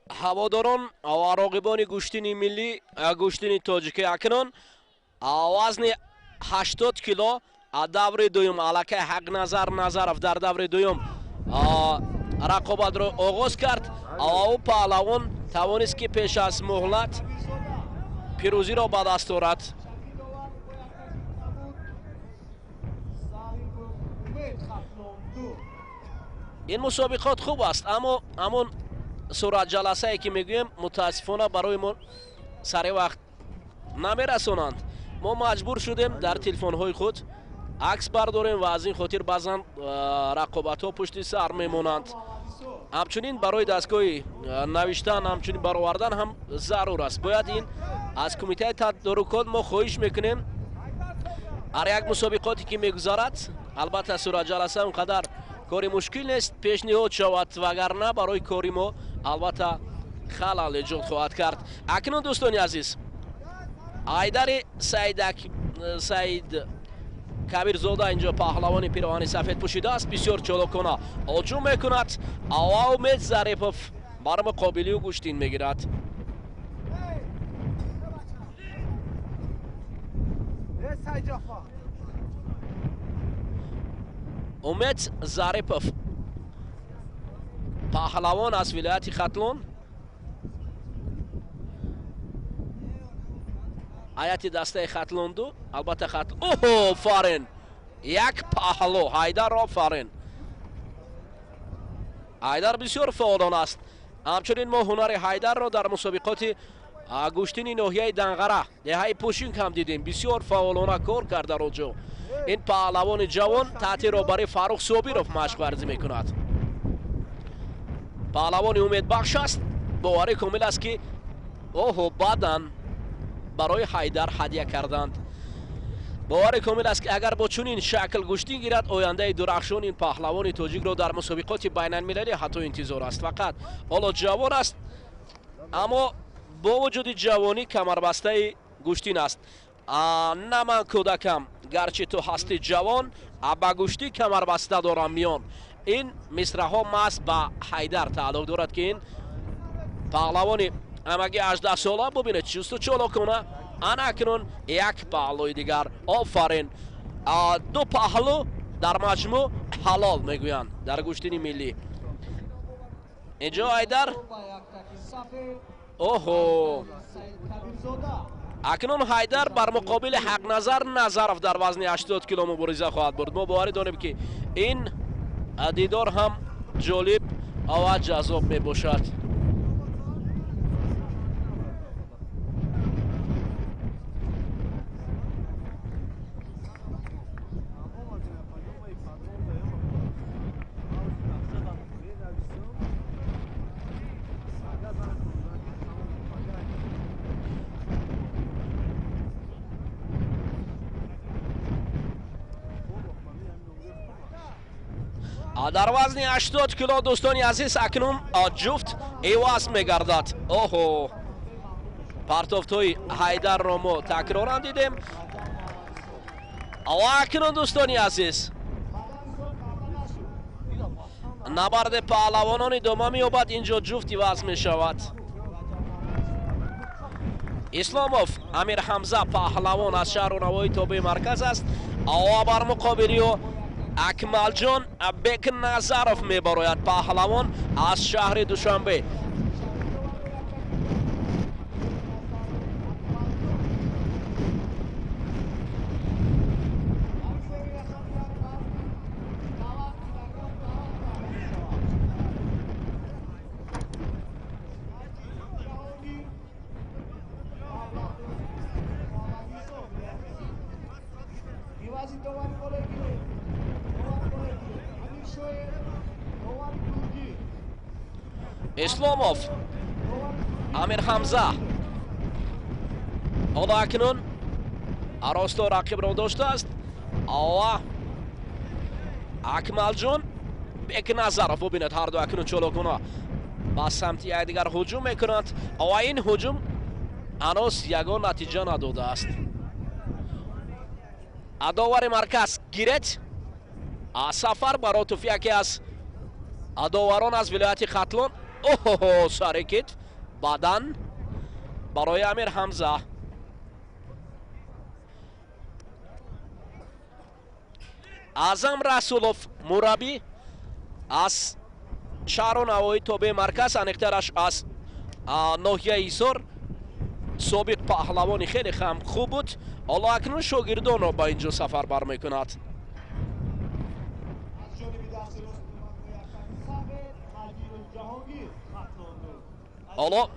ҳаводорон ва роғибони гуштини миллӣ, гуштини тоҷикӣ акнун вазни 80 кило даври дуюм аллакай ҳақ назаров дар даври дуюм рақобатро оғоз кард ва ӯ паҳлавон тавонист ки пеш аз муҳлат пирӯзиро ба даст орад. ин мусобиқот хуб аст, аммо ҳамон суратҷаласае ки мегӯем мутаассифона барои мо сари вақт намерасонанд. мо маҷбур шудем дар телефонҳои худ акс бардорем ва аз ин хотир баъзан рақобатҳо пушти сар мемонанд. ҳамчунин барои дастгоҳи навиштан, ҳамчунин баровардан ҳам зарур аст. бояд ин аз кумитаи тадорукот мо хоҳиш мекунем ҳар як мусобиқоте ки мегузарад, албатта суратҷаласа он қадар кори мушкил нест, пешниҳод шавад, вагарна барои кори мо албатта халал эҷод хоҳад кард. акнун дӯстони азиз, айдари саид кабирзода инҷо паҳлавони пироҳани сафед пӯшидааст, бисёр чолокона ҳуҷум мекунад ва умед зарипов бар муқобили гуштин мегирад. умед зарипов паҳлавон аз вилояти хатлон, ҳайати дастаи хатлонду, албатта оҳо фарин як паҳло ҳайдар офарин. ҳайдар бисёр фаъолон аст. ҳамчунин мо ҳунари ҳайдарро дар мусобиқоти гуштини ноҳияи данғара деҳаи пӯшинг ҳам дидем, бисёр фаъолона кор кард дар онҷо. ин паҳлавони ҷавон таҳти роҳбари Фарух Собиров машқварзӣ мекунад. паҳлавони умедбахш аст, боварӣ комил аст ки оҳо баъдан барои ҳайдар ҳадя карданд. боварӣ комил аст ки агар бо чунин шакл гуштин гирад, ояндаи дурахшон ин паҳлавони тоҷикро дар мусобиқоти байналмилалӣ ҳатто интизор аст. фақат ҳоло ҷавон аст, аммо бо вуҷуди ҷавонӣ камарбастаи гуштин аст. на ман кӯдакам, гарчи ту ҳасти ҷавон, ба гуштӣ камарбаста дорам миён. ин мисраҳо маҳз ба ҳайдар тааллуқ дорад ки ин паҳлавони амаги 18 сола бубинед чусту чолокона. ана акнун як паҳлӯи дигар, офарин, ду паҳлӯ дар маҷмӯъ ҳалол мегӯянд дар гуштини миллӣ. инҷо ҳайдар оҳо акнун ҳайдар бар муқобили ҳақназар назаров дар вазни 80 кило мубориза хоҳад бурд. мо боварӣ дорем ки ин дидор ҳам ҷолиб ва ҷазоб мебошад. дар вазни 80 кило дӯстони азиз акнун ҷуфт иваз мегардад. оҳо партофтҳои ҳайдарро мо такроран дидем. ва акнун дӯстони азиз набарди паҳлавонон идома меёбад, инҷо ҷуфт иваз мешавад. исломов амир ҳамза паҳлавон аз шаҳру навои тобеи марказ аст ва бар муқобили ӯ акмалҷон бекназаров мебарояд, паҳлавон аз шаҳри Душанбе. исломов амир ҳамза ҳоло акнун аросто рақибро доштааст ва акмалҷон бекназаров бубинед ҳарду акнун чолокона ба самти якдигар ҳуҷум мекунанд ва ин ҳуҷум ҳанӯз ягон натиҷа надодааст. адовари марказ гирет сафар баротуф яке аз адоварон аз вилояти хатлон. اوه سر کتف بدن برای امیر حمزه. اعظم رسولов مربی از شهر و نواحی تابع مرکز، انیقترش از ناحیه ایسار، سابق پهلوانی خیلی هم خوب بود. حالا اکنون شاگردان را به اینجا سفر برمیکند. حالا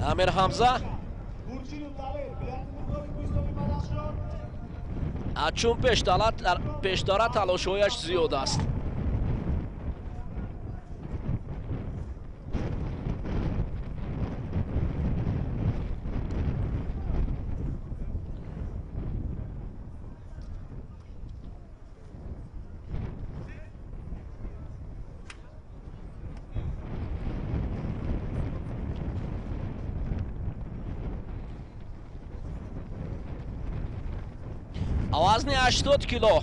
امیر حمزه چون پیش دارد تلاش‌هایش زیاد است. وزن 80 کیلو.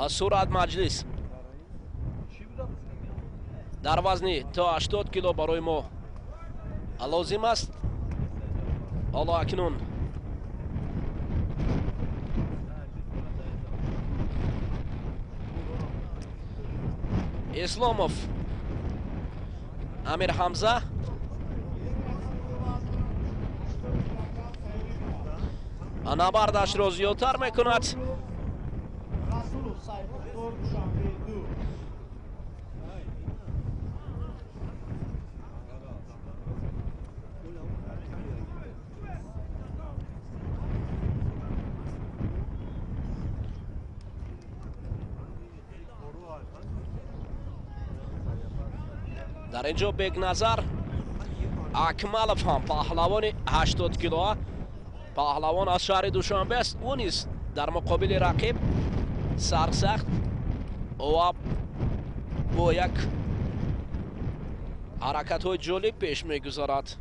سرعت مجلس در وزن تا 80 کیلو برای ما لازم است. حالا اکنون اسلاموف امیر حمزه نبردش را زیادتر میکند. Расулов, Саидмухтор, Душанбе 2. در اینجا بیگ نظر اکمالов هم پهلوان 80 کیلو، پهلوان از شهر دوشنبه است. او نیز در مقابل رقیب سرسخت و با یک حرکت های جالب پیش میگذارد.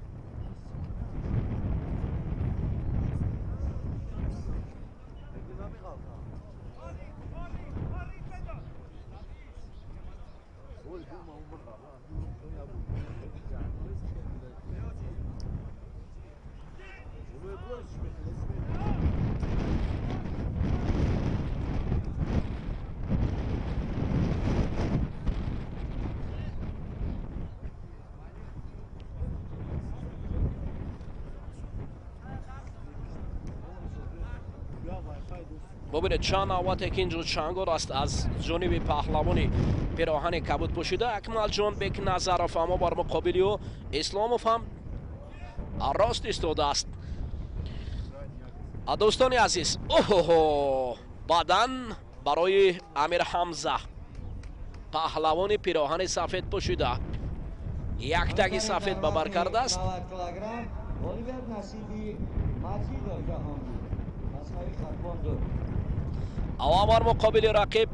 ببینید چند نوبت که اینجا چنگار است از جانب پهلوانی پیراهن کبود پوشیده. اکمال جان بیگ نظرов اما بر مقابلی و اسلاموف هم راست ایستاده است. دوستان عزیز، اوه بدن برای امیر حمزه پهلوان پیراهن سفید پوشیده، یک تگ سفید به بر کرده است. اما بر مقابل رقیب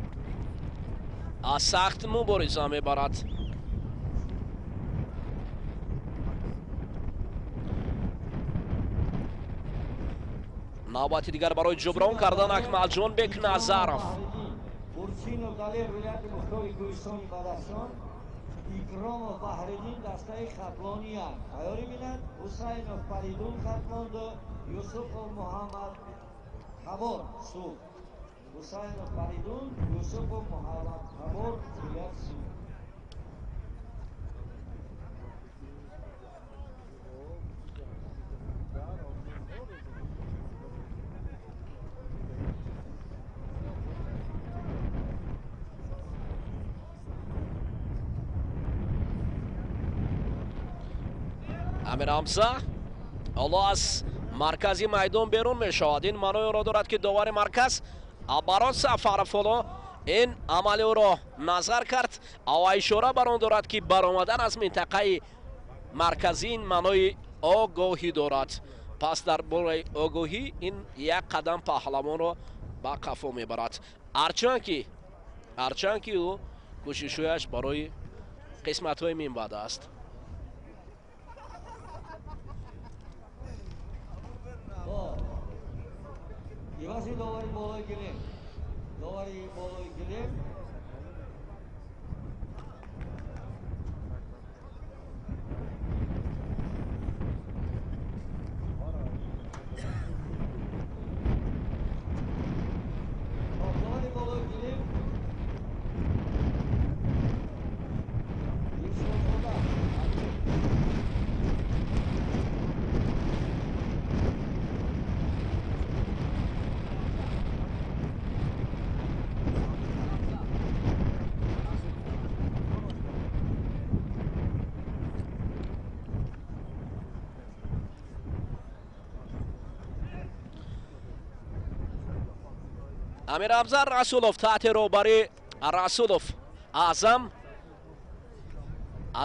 سخت مبارزه میبرد. نوبت دیگر برای جبران کردن اکمال جان بیگ نظرов. Икромов Баҳриддин дастаи хатлониянд. Айёрӣ бинанд Ҳусайнов Фаридун хатлонду, Юсупов Муҳаммад Ҳабор суд. Ҳусайнов Фаридун, Юсупов Муҳаммад Ҳабор билет суд. امیر حمزه حالا از مرکزی میدان بیرون می شود. این معنی را دارد که داور مرکز برای سفر فلو این عملی را نظر کرد و اشاره بر آن دارد که برآمدن از منطقه марказӣ ин маънои огоҳӣ дорад. пас дар бораи огоҳӣ ин як қадам паҳлавонро ба қафо мебарад. ҳарчанд ки ӯ кӯшишҳояш барои қисматҳои минбаъд аст. ивази довари болои гилем. Довари болои гилем. Довари болои гилем. амирабзар расулов таҳти роҳбари расулов аъзам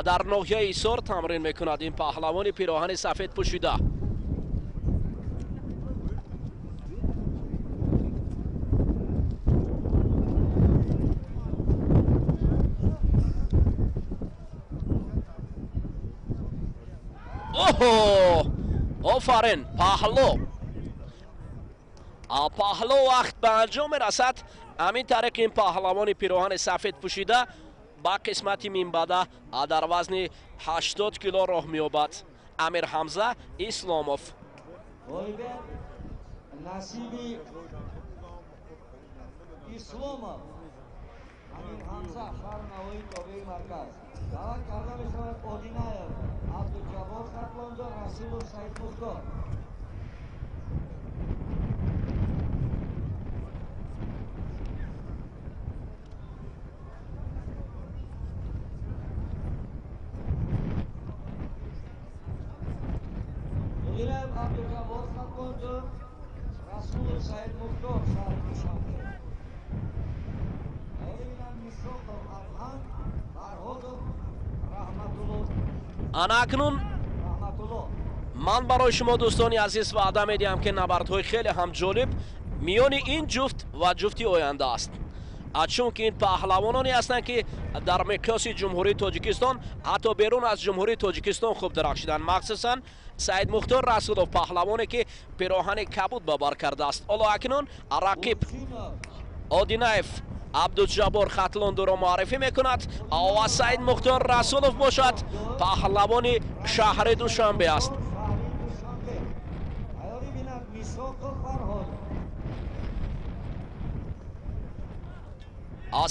дар ноҳияи исор тамрин мекунад. ин паҳлавони пироҳани сафед пӯшида. оҳо, офарин, паҳло вақт ба анҷом мерасад. ҳамин тариқ ин паҳлавони пироҳани сафед пӯшида ба қисмати минбаъда дар вазни 80 кило роҳ меёбад. амир ҳамза исломов. насиби исломов, амир ҳамза, шаҳри навои тобеи марказ. даъват карда мешавад одинаев абдуҷаббор хатлондор, расулов саидмухтор. Абдураҳмонов Фарходов, Расулов Саидмухтор, шаҳри Душанбе. Фарходов, Рахматуллобек. анакнун ман барои шумо дӯстони азиз ваъда медиҳам ки набардҳои хеле ҳам ҷолиб миёни ин ҷуфт ва ҷуфти оянда аст. чунки ин паҳлавононе ҳастанд ки дар миқёси ҷумҳурии тоҷикистон ҳатто берун аз ҷумҳурии тоҷикистон хуб дарахшиданд. махсусан Саидмухтор Расулов паҳлавоне ки пироҳани кабуд ба бар кардааст. ҳоло акнун рақиб одинаев абдуҷаббор хатлондоро муаррифӣ мекунад ва Саидмухтор Расулов бошад. паҳлавони шаҳри Душанбе аст.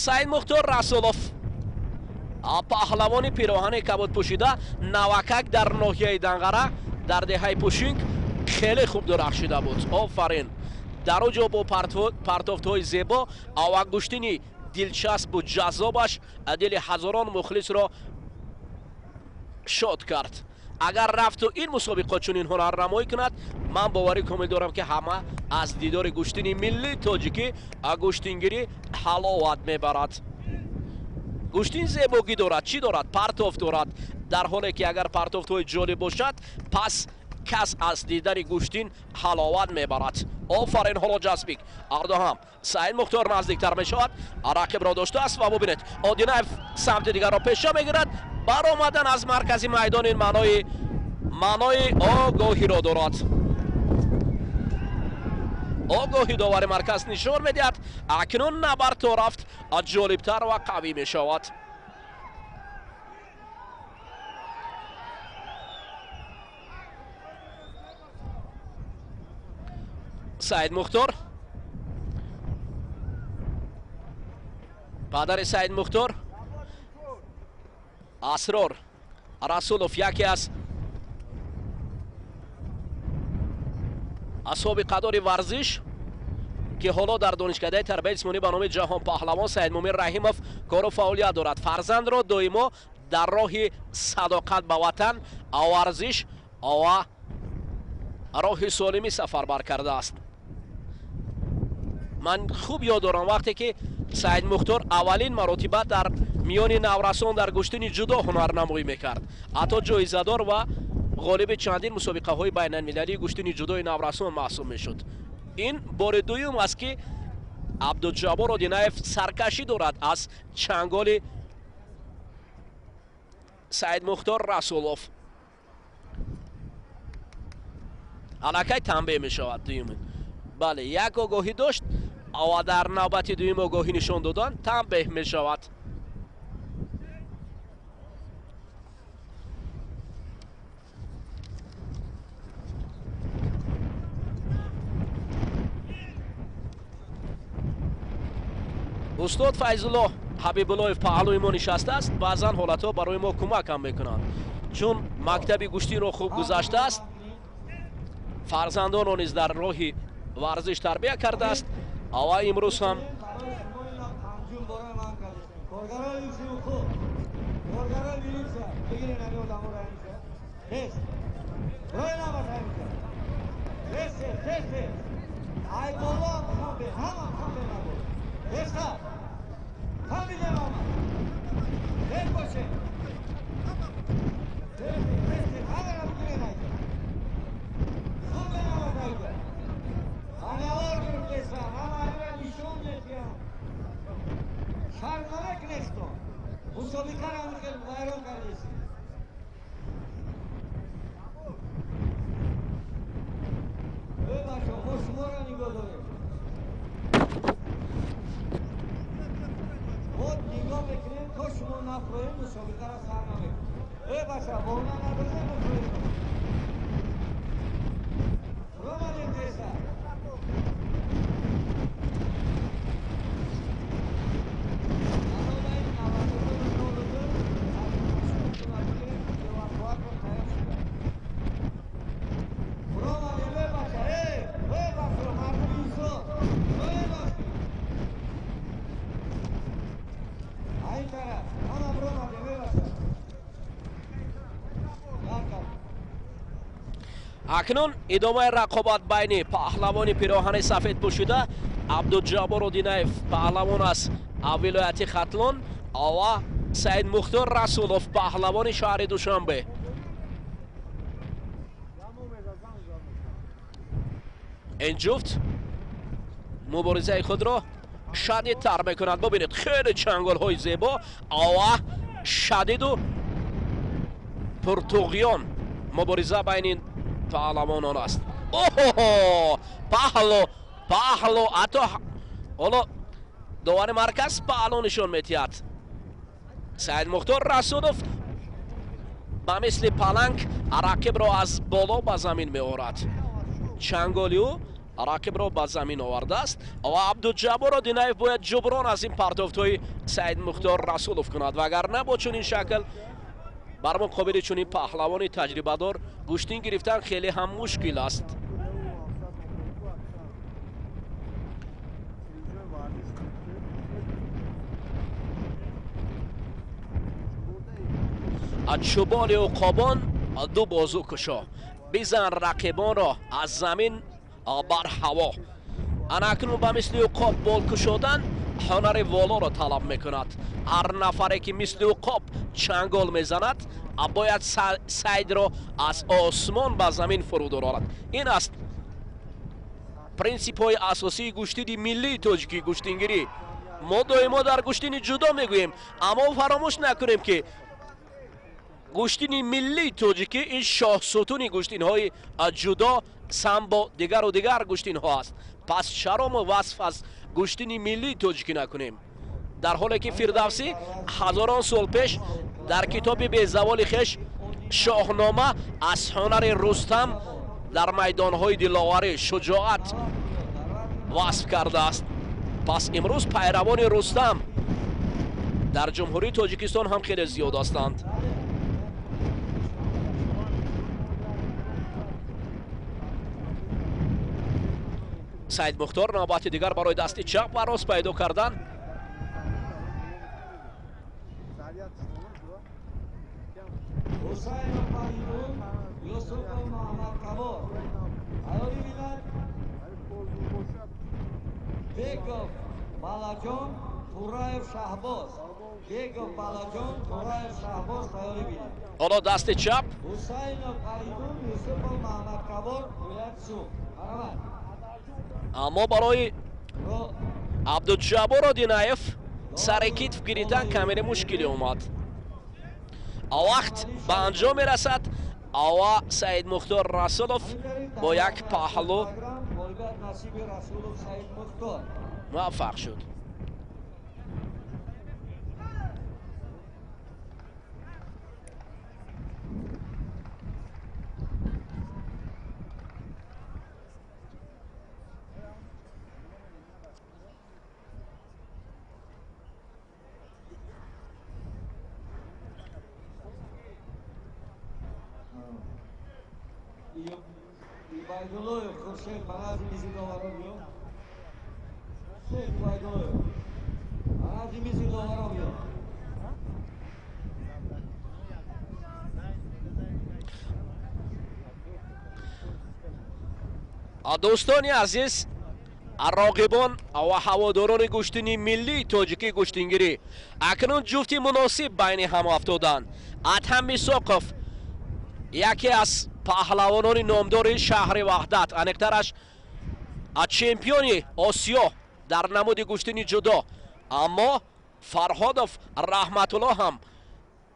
Саидмухтор Расулов паҳлавони пироҳани кабуд пӯшида навакак дар ноҳияи Данғара дар деҳаи Пушинг хеле хуб дурахшида буд. офарин. дар оҷо бо партофтҳои зебо ва гуштини дилчаспу ҷаззобаш дили ҳазорон мухлисро шод кард. агар рафту ин мусобиқот чунин ҳунарнамоӣ кунад, ман боварӣ комил дорам ки ҳама аз дидори гуштини милли тоҷикӣ гуштингирӣ ҳаловат мебарад. гуштин зебогӣ дорад, чӣ дорад? партофт дорад. дар ҳоле ки агар партофтҳои ҷолиб бошад, пас кас аз дидани гуштин ҳаловат мебарад. офарин, ҳоло ҷазбик ардоҳам Саидмухтор наздиктар мешавад, рақибро доштааст ва бубинед одинаев самти дигарро пеша мегирад. баромадан аз маркази майдон ин маънои огоҳиро дорад. огоҳи довари марказ нишон медиҳад акнун набард то рафт ҷолибтар ва қавӣ мешавад. Саидмухтор, падари Саидмухтор Асрор Расулов, яке аз асҳоби қадори варзиш ки ҳоло дар донишкадаи тарбияи ҷисмонӣ ба номи ҷаҳонпаҳлавон Саидмумин Раҳимов кору фаъолият дорад. фарзандро доимо дар роҳи садоқат ба ватан, варзиш ва роҳи солимӣ сафарбар кардааст. ман хуб ёд дорам вақте ки Саидмухтор аввалин маротиба дар миёни наврасон дар гуштини ҷудо ҳунарнамоӣ мекард. ҳатто ҷоизадор ва ғолиби чандин мусобиқаҳои байналмилалии гуштини ҷудои наврасон маҳсуб мешуд. ин бори дуюм аст ки абдуҷаббор одинаев саркашӣ дорад аз чанголи Саидмухтор Расулов. аллакай танбеҳ мешавад дуюмин. бале, як огоҳӣ дошт ва дар навбати дуюм огоҳӣ нишон додан танбеҳ мешавад. устод Файзулло Ҳабибуллоев паҳлӯи мо нишастааст. баъзан ҳолатҳо барои мо кӯмакам мекунанд, чун мактаби гуштинро хуб гузаштааст. фарзандонро низ дар роҳи варзиш тарбия кардааст. ва имрӯз ҳам акнун идомаи рақобат байни паҳлавони пироҳани сафедпӯшида Абдуҷаббор Одинаев паҳлавон аз вилояти Хатлон ва Саидмухтор Расулов паҳлавони шаҳри Душанбе. ин ҷуфт муборизаи худро шадидтар мекунад. бубинед, хеле чанголҳои зебо ва шадиду пуртуғён мубориза байни паҳлавонон аст. паҳло ҳатто ҳоло довари марказ паҳло нишон метиҳад. Саидмухтор Расулов ба мисли паланг рақибро аз боло ба замин меорад. чанголиу рақибро ба замин овардааст ва Абдуҷаббор Одинаев бояд ҷуброн аз ин партофтҳои Саидмухтор Расулов кунад. вагарна бо чунин шакл бар муқобили чунин паҳлавони таҷрибадор гуштин гирифтан хеле ҳам мушкил аст. чӯбони уқобон ду бозу кушо, бизан рақибонро аз замин бар ҳаво. анакнун ба мисли уқоб бол кушодан ҳунари волоро талаб мекунад. ҳар нафаре ки мисли уқоб чангол мезанад бояд сайдро аз осмон ба замин фуруд орад. ин аст принсипҳои асосии гуштини миллии тоҷикӣ гуштингирӣ. мо доимо дар гуштини ҷудо мегӯем, аммо фаромӯш накунем ки гуштини миллии тоҷикӣ ин шоҳсутуни гуштинҳои ҷудо самбо дигару дигар гуштинҳо аст. пас чаро мо васф аз гуштини миллии тоҷикӣ накунем, дар ҳоле ки фирдавсӣ ҳазорон сол пеш дар китоби безаволи хеш шоҳнома аз ҳунари рустам дар майдонҳои диловарӣ шуҷоат васф кардааст. пас имрӯз пайравони рустам дар ҷумҳурии тоҷикистон ҳам хеле зиёд ҳастанд. Саидмухтор навбати дигар барои дасти чап ва рост пайдо кардан. Балаҷон Пурраев Шаҳбоз. Бегов Балаҷон, Пурраев Шаҳбоз тайёрӣ бинед. حالا دست چپ Ҳусайнов Фаридун, Юсупов Маҳмадкабор, Вилоят Сув. Марҳамат. اما برای Ро عبدالجبار آدینایف سر کتف گرفتن کمی مشکلی اومد. وقت به انجام میرسد و سعیدمухтор رسولов با یک پهلو волибат насиби Расулов Саидмухтор. موفق شد. Байдулоев Хуршед Банази мизи доварон биё. Хуршед Байдулоев. Банази мизи доварон биё. دوستانی عزیز، راقبان و هواداران گوشتینی ملی تاجیکی گوشتینگیری اکنون جفتی مناسب بین هم افتادند. ادهم میساقов یکی از پهلوانان نامدار شهر وحدت، انکترش چمپیون آسیا در نمود گوشتینی جدا، اما فرهادов رحمتالله هم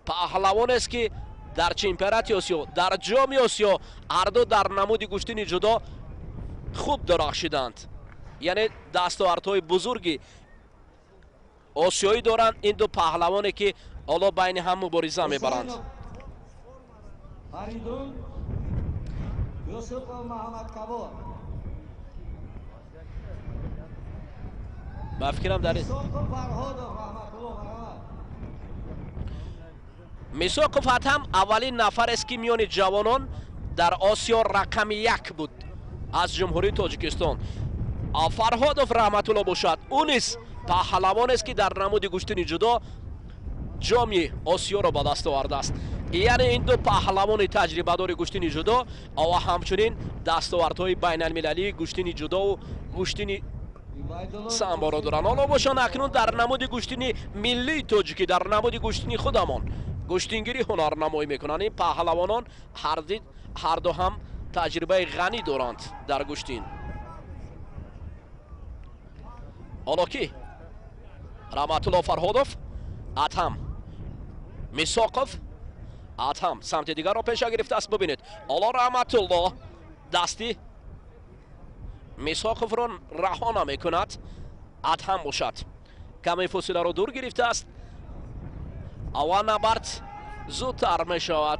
پهلوان است که در چمپیونات آسیا، در جام آسیا هر دو در نمود گوشتینی جدا خوب درخشیدند. یعنی دستاوردهای بزرگی آسیایی دارند این دو پهلوانی که حالا بین هم مبارزه میبرند. Фаридун, Юсупов Маҳмадкабор. من فکرم در این Мисоқов Фарходов Рахматуллобек. Марҳамат. میساقов هم اولین نفر است که میان جوانان در آسیا رقم یک بود از جمهوری تاجیکستان. فرهادов رحمتالله باشد، اون نیز پهلوان است که در نمود گوشتین جدا جامی آسیا را به دست آورده است. یعنی این دو پهلوان تجربه دار گوشتین جدا و همچنین دستاوردهای بین المللی گوشتین جدا و گوشتین سامبارا دارند. حالا باشن اکنون در نمود گوشتین ملی تاجیکی، در نمود گوشتین خودمان گوشتینگیری هنرنمایی میکنند. این پهلوانان هر دو هم تجربه غنی دارند در گوشتین. حالا کی؟ رحمتالله فرهادов، ادهم میساقов، ادهم سمت دیگر را پیش گرفته است. ببینید حالا رحمتالله دستی میساقов را رها نمیکند. ادهم باشد کمی فاصله را دور گرفته است و نبرد زودتر می شود.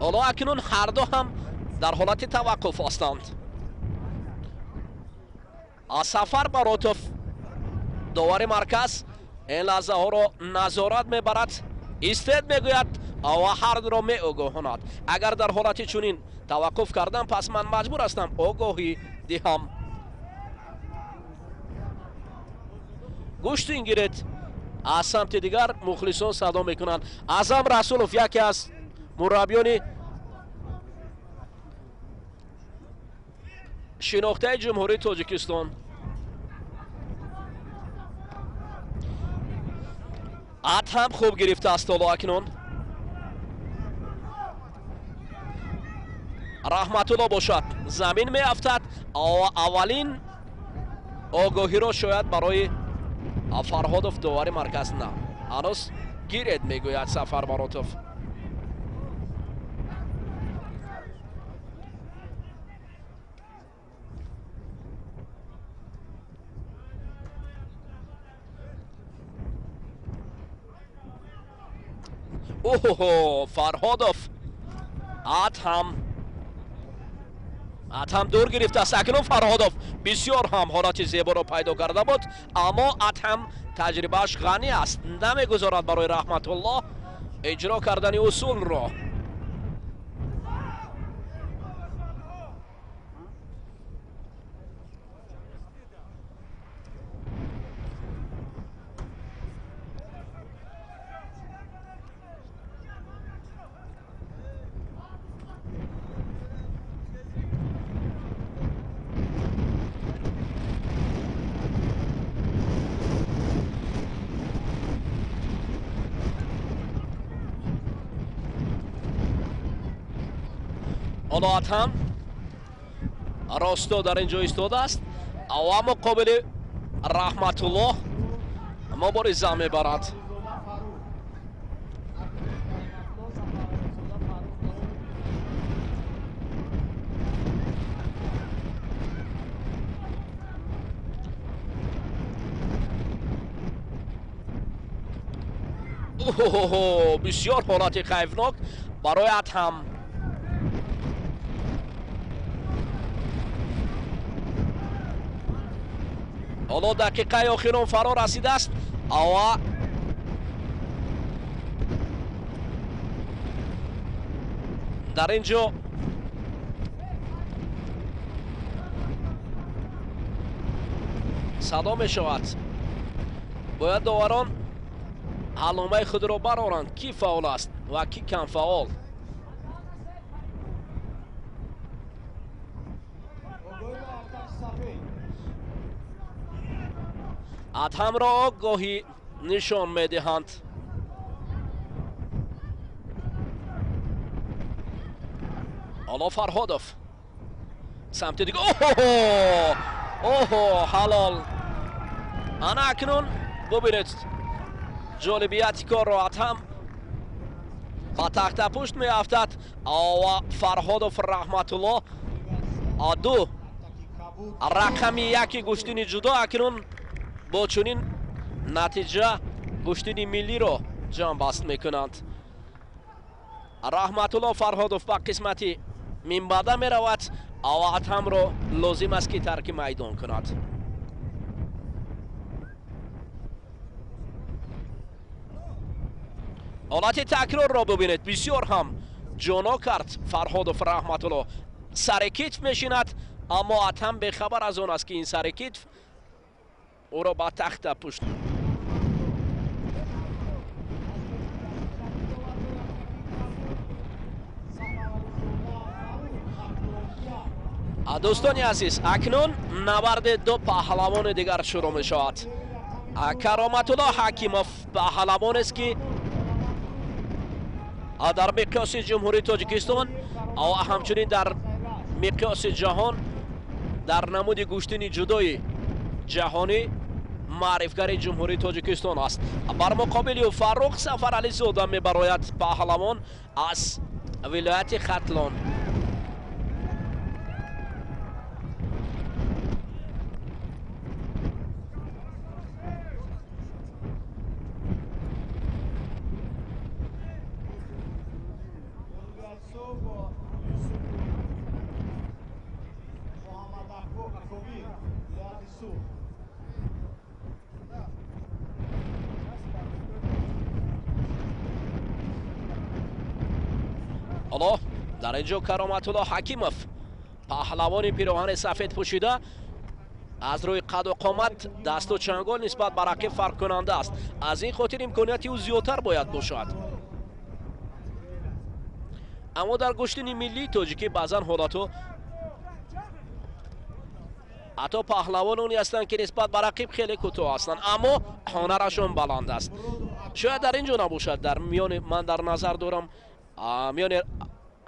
حالا اکنون هر دو هم در حالت توقف هستند. سفر براتوف داور مرکز این لحظه ها را نظارت میبرد، ایستاد میگوید و هر دو را میآگاهاند. اگر در حالت چنین توقف کردم پس من مجبور هستم آگاهی دهم. گوشتین گیرید. از سمت دیگر مخلصان صدا میکنند. اعظم رسولov یکی از مربیان شناخته جمهوری تاجیکستان. هم خوب گرفته است. حالا اکنون رحمتالله باشد زمین می افتد و اولین آگاهی را شاید برای فرهادов داور مرکز نه هنوز گیرید میگوید سفر براتوف. اوه فرهادov ادهم دور گرفته است. اکنون فرهادov بسیار هم حالت زیبا را پیدا کرده بود اما ادهم تجربهش غنی است، نمیگذارد برای رحمتالله اجرا کردن اصول را. حالا هم راستا در اینجا ایستاداست. و مقابل رحمتالله مبارزه میبرد. بسیار حالت خیفناک برای اتهم. حالا دقیقه آخران فرا رسیده است و در اینجا صدا می شود. باید داوران علامه خود را برآورند کی فعال است و کی کم فعال. اتهم را آگاهی نشان میدهند. حالا فرخادوف سمت دیگه. اوه حلال. انا اکنون ببینید جالبیتی کار را اتهم با تخت پشت می افتد و فرخادوف رحمتالله دو رقمی یکی گوشتین جدا اکنون با چنین نتیجه گوشتین ملی را جان بست میکنند. رحمتالله فرخادوف با قسمتی منبعده می رود و اتهم را لازم است که ترک میدان کند. حالت تکرار را ببینید. بسیار هم جانا کرد فرخادوف رحمتالله. سر کتف میشیند اما اتهم به خبر از آن است که این سر کتف او را با تخت پشت. دوستان عزیز اکنون نبرد دو پهلوان دیگر شروع می شود. کرامتالله حکیموف پهلوان است که در مقیاس جمهوری تاجیکستان و همچنین در مقیاس جهان در نمود گوشتین جدای جهانی معرفگر جمهوری تاجیکستان است. بر مقابل او فاروق سفرعلی زاده میبراید پهلوان از ولایت ختلان. حالا در اینجا کرامتالله حکیموف پهلوان پیراهن سفید پوشیده از روی قد و قامت دست و چنگال نسبت به رقیب فرق کننده است. از این خاطر امکانیتی او زیادتر باید باشد. اما در گوشتین ملی تاجیکی بعضا حالاتو حتی پهلوانانی هستند که نسبت به رقیب خیلی کوتاه هستند اما هنرشون بلند است. شاید در اینجا نباشد. در میان من در نظر دارم میان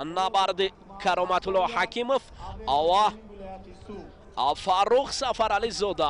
نبرد کرامتالله حکیموف و فاروق سفرعلی زاده.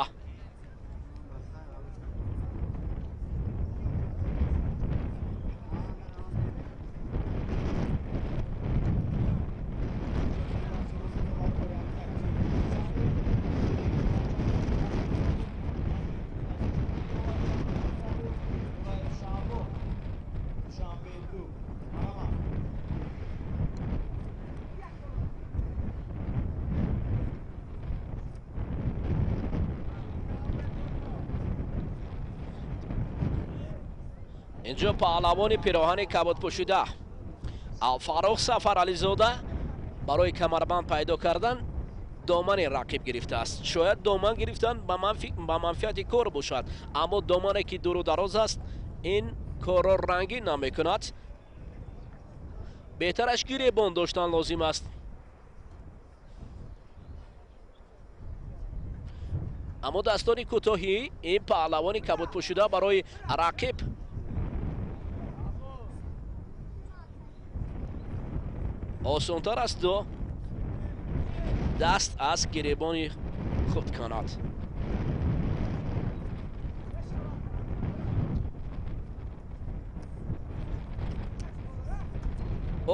اینجا پهلوان پیراهن کبود پوشیده فاروق سفرعلی زاده برای کمربند پیدا کردن دامن رقیب گرفته است. شاید دامن گرفتن به منفعت کار باشد اما دامنی که دور و دراز است این کار را رنگین نمی کند. بهترش گریبان داشتن لازم است. اما دستان کوتاهی این پهلوان کبود پوشیده برای رقیب آسانتر است. دو даст аз гиребони худ кунад.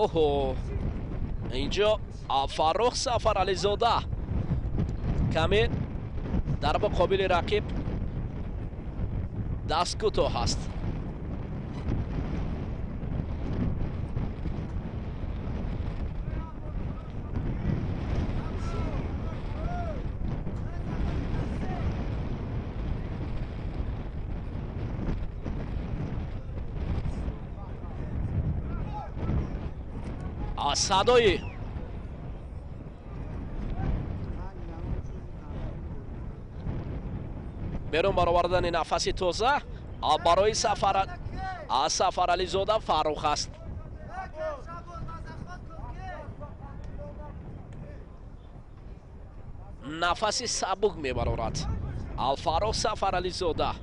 оҳо, инҷо Фаррух Сафарализода каме дар муқобили рақиб даст кӯтоҳ аст. садои берун баровардани нафаси тоза барои Сафарализода Фаррух аст. нафаси сабук мебарорад Фаррух Сафарализода.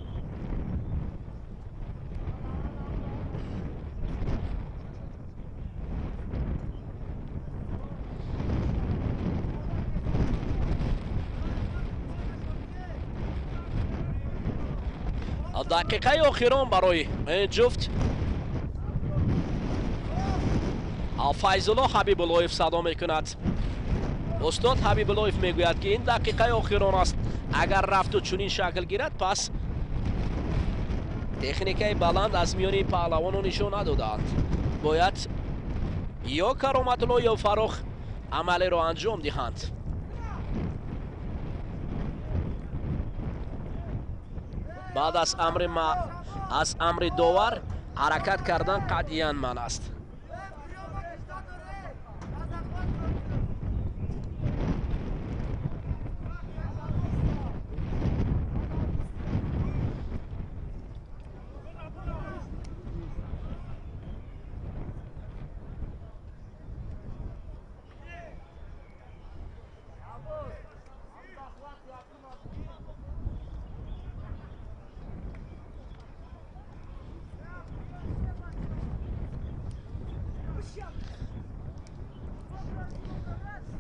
дақиқаи охирон барои ин ҷуфт Файзулло Ҳабибуллоев садо мекунад. устод Ҳабибуллоев мегӯяд ки ин дақиқаи охирон аст. агар рафту чунин шакл гирад, пас техникаи баланд аз миёни паҳлавону нишон надоданд. бояд ё Кароматулло ё Фаррух амалеро анҷом диҳанд. баъд аз амри довар ҳаракат кардан қатъиян ман аст.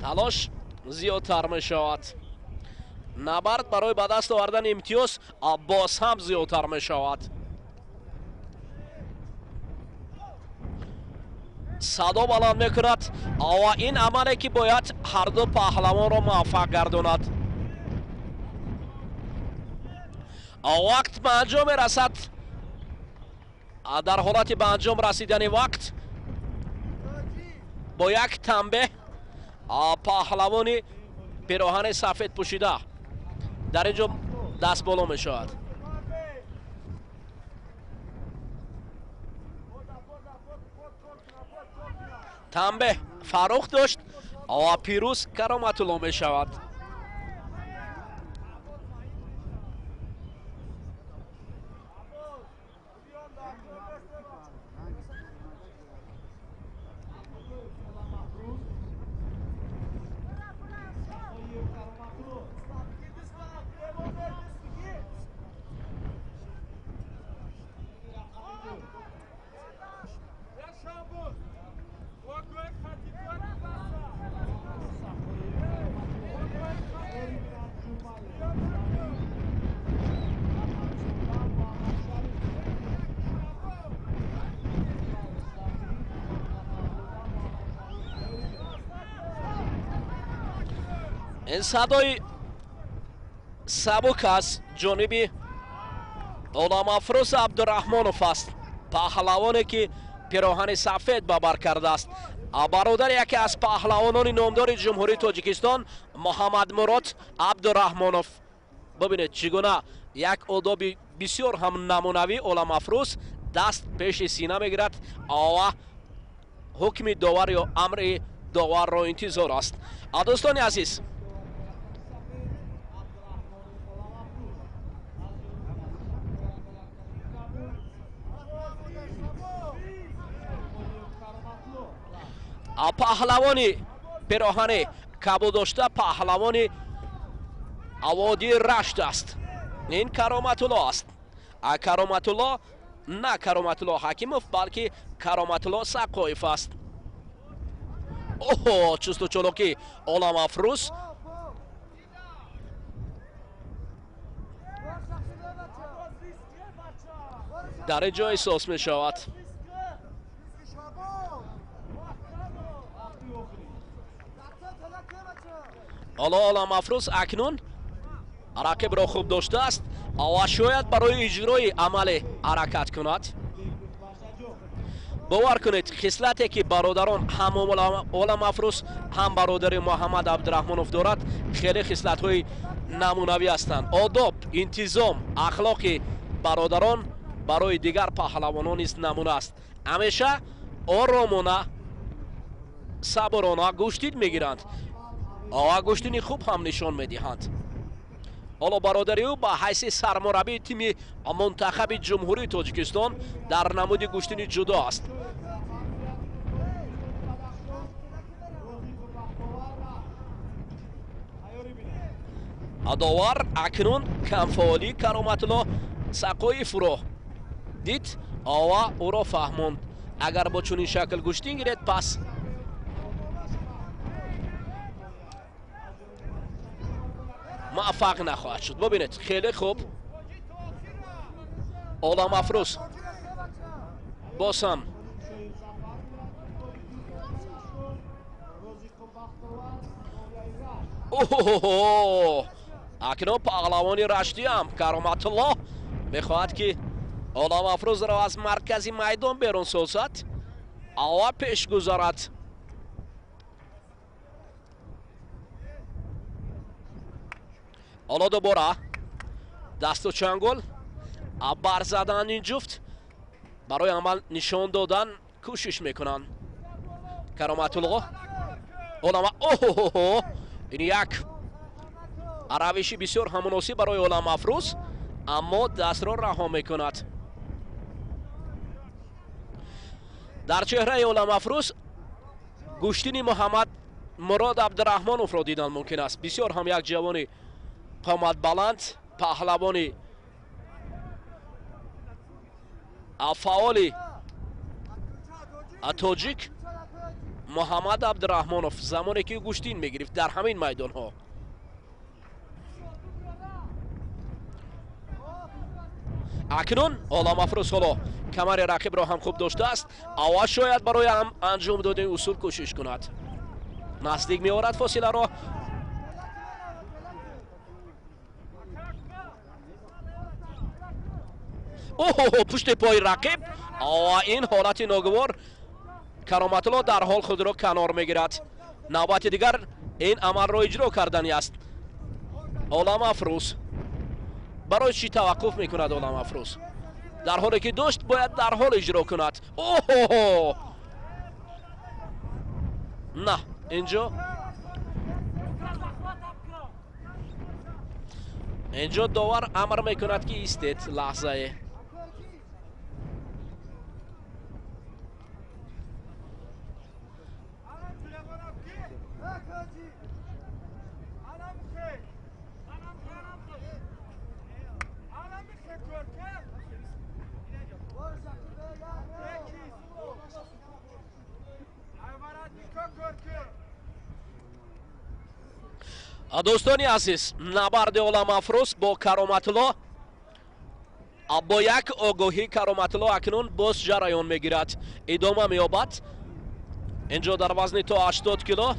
талош зиёдтар мешавад. набард барои ба даст овардани имтиёз боз ҳам зиёдтар мешавад. садо баланд мекунад ва ин амале ки бояд ҳарду паҳлавонро муваффақ гардонад. вақт ба анҷом мерасад. дар ҳолати ба анҷом расидани вақт бо як танбеҳ паҳлавони пироҳани сафед пӯшида дар инҷо даст боло мешавад. танбеҳ Фаррух дошт ва пирӯз Кароматулло мешавад. ин садои сабук аз ҷониби Оламафрӯз Абдураҳмонов аст. паҳлавоне ки пироҳани сафед ба бар кардааст. бародари яке аз паҳлавонони номдори ҷумҳурии Тоҷикистон Муҳаммадмурод Абдураҳмонов. бибинед чӣ гуна як одоби бисёр ҳам намунавӣ Оламафрӯз даст пеши сина мегирад ва ҳукми довар ё амри доварро интизор аст. дӯстони азиз, паҳлавони пироҳани кабу дошта паҳлавони аводии рашт аст. ин Кароматулло аст. Кароматулло на Кароматулло Ҳакимов, балки Кароматулло Сақоев аст. اوه چستو چلوکی Оламафрӯз дар ин ҷо эҳсос мешавад. ҳоло Оламафрӯз акнун рақибро хуб доштааст ва шояд барои иҷрои амале ҳаракат кунад. бовар кунед хислате ки бародарон ҳам Оламафрӯз ҳам бародари Муҳаммад Абдураҳмонов дорад хеле хислатҳои намунавӣ ҳастанд. одоб, интизом, ахлоқи бародарон барои дигар паҳлавонон низ намуна аст. ҳамеша оромона сабурона гӯштин мегиранд ва гуштини хуб ҳам нишон медиҳанд. ҳоло бародари ӯ ба ҳайси сармураббии тими мунтахаби ҷумҳурии Тоҷикистон дар намуди гуштини ҷудо аст. адовар акнун камфаъолӣ Кароматулло сақои фурӯ дид ва ӯро фаҳмонд агар бо чунин шакл гуштин гиред пас муваффақ нахоҳад шуд. бубинед хеле хуб Оламафрӯз босам акнун паҳлавони раштиам Кароматулло мехоҳад ки Оламафрӯзро аз маркази майдон берун созад ва пеш гузарад. ҳоло дубора дасту чангол бар задан ин ҷуфт барои амал нишон додан кӯшиш мекунанд. Кароматулло ин як равиши бисёр ҳамуносиб барои Оламафрӯз аммо дастро раҳо мекунад. дар чеҳраи Оламафрӯз гуштини Муҳаммад Мурод Абдураҳмоновро дидан мумкин аст. бисёр ҳам як ҷавони қоматбаланд паҳлавони фаъоли тоҷик Муҳаммад Абдураҳмонов замоне ки гуштин мегирифт дар ҳамин майдонҳо. акнун Оламафрӯз ҳоло камари рақибро ҳам хуб доштааст ва шояд барои анҷом додани усул кӯшиш кунад. наздик меорад фосиларо. пушти пои рақиб ва ин ҳолати ногувор Кароматулло дарҳол худро канор мегирад. навбати дигар ин амалро иҷро кардани аст. Оламафрӯз барои чӣ таваққуф мекунад? Оламафрӯз дар ҳоле ки дошт бояд дарҳол иҷро кунад. на инҷо довар амр мекунад ки истед лаҳзае. дӯстони азиз, набарди Оламафрӯз бо Кароматулло бо як огоҳӣ Кароматулло акнун боз ҷараён мегирад, идома меёбад. инҷо дар вазни то 80 кило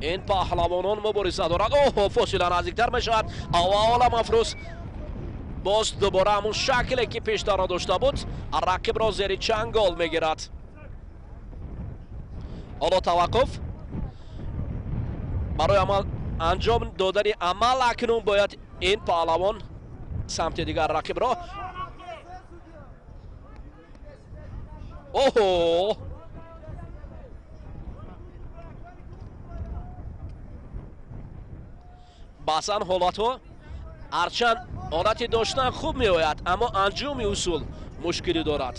ин паҳлавонон мубориза дорад. фосила наздиктар мешавад ва Оламафрӯз боз дубора ҳамун шакле ки пештарро дошта буд рақибро зери чангол мегирад. ҳоло таваққуф барои амал анҷом додани амал акнун бояд ин паҳлавон самти дигар рақибро баъзан ҳолатҳо ҳарчанд ҳолати доштан хуб меояд аммо анҷоми усул мушкилӣ дорад.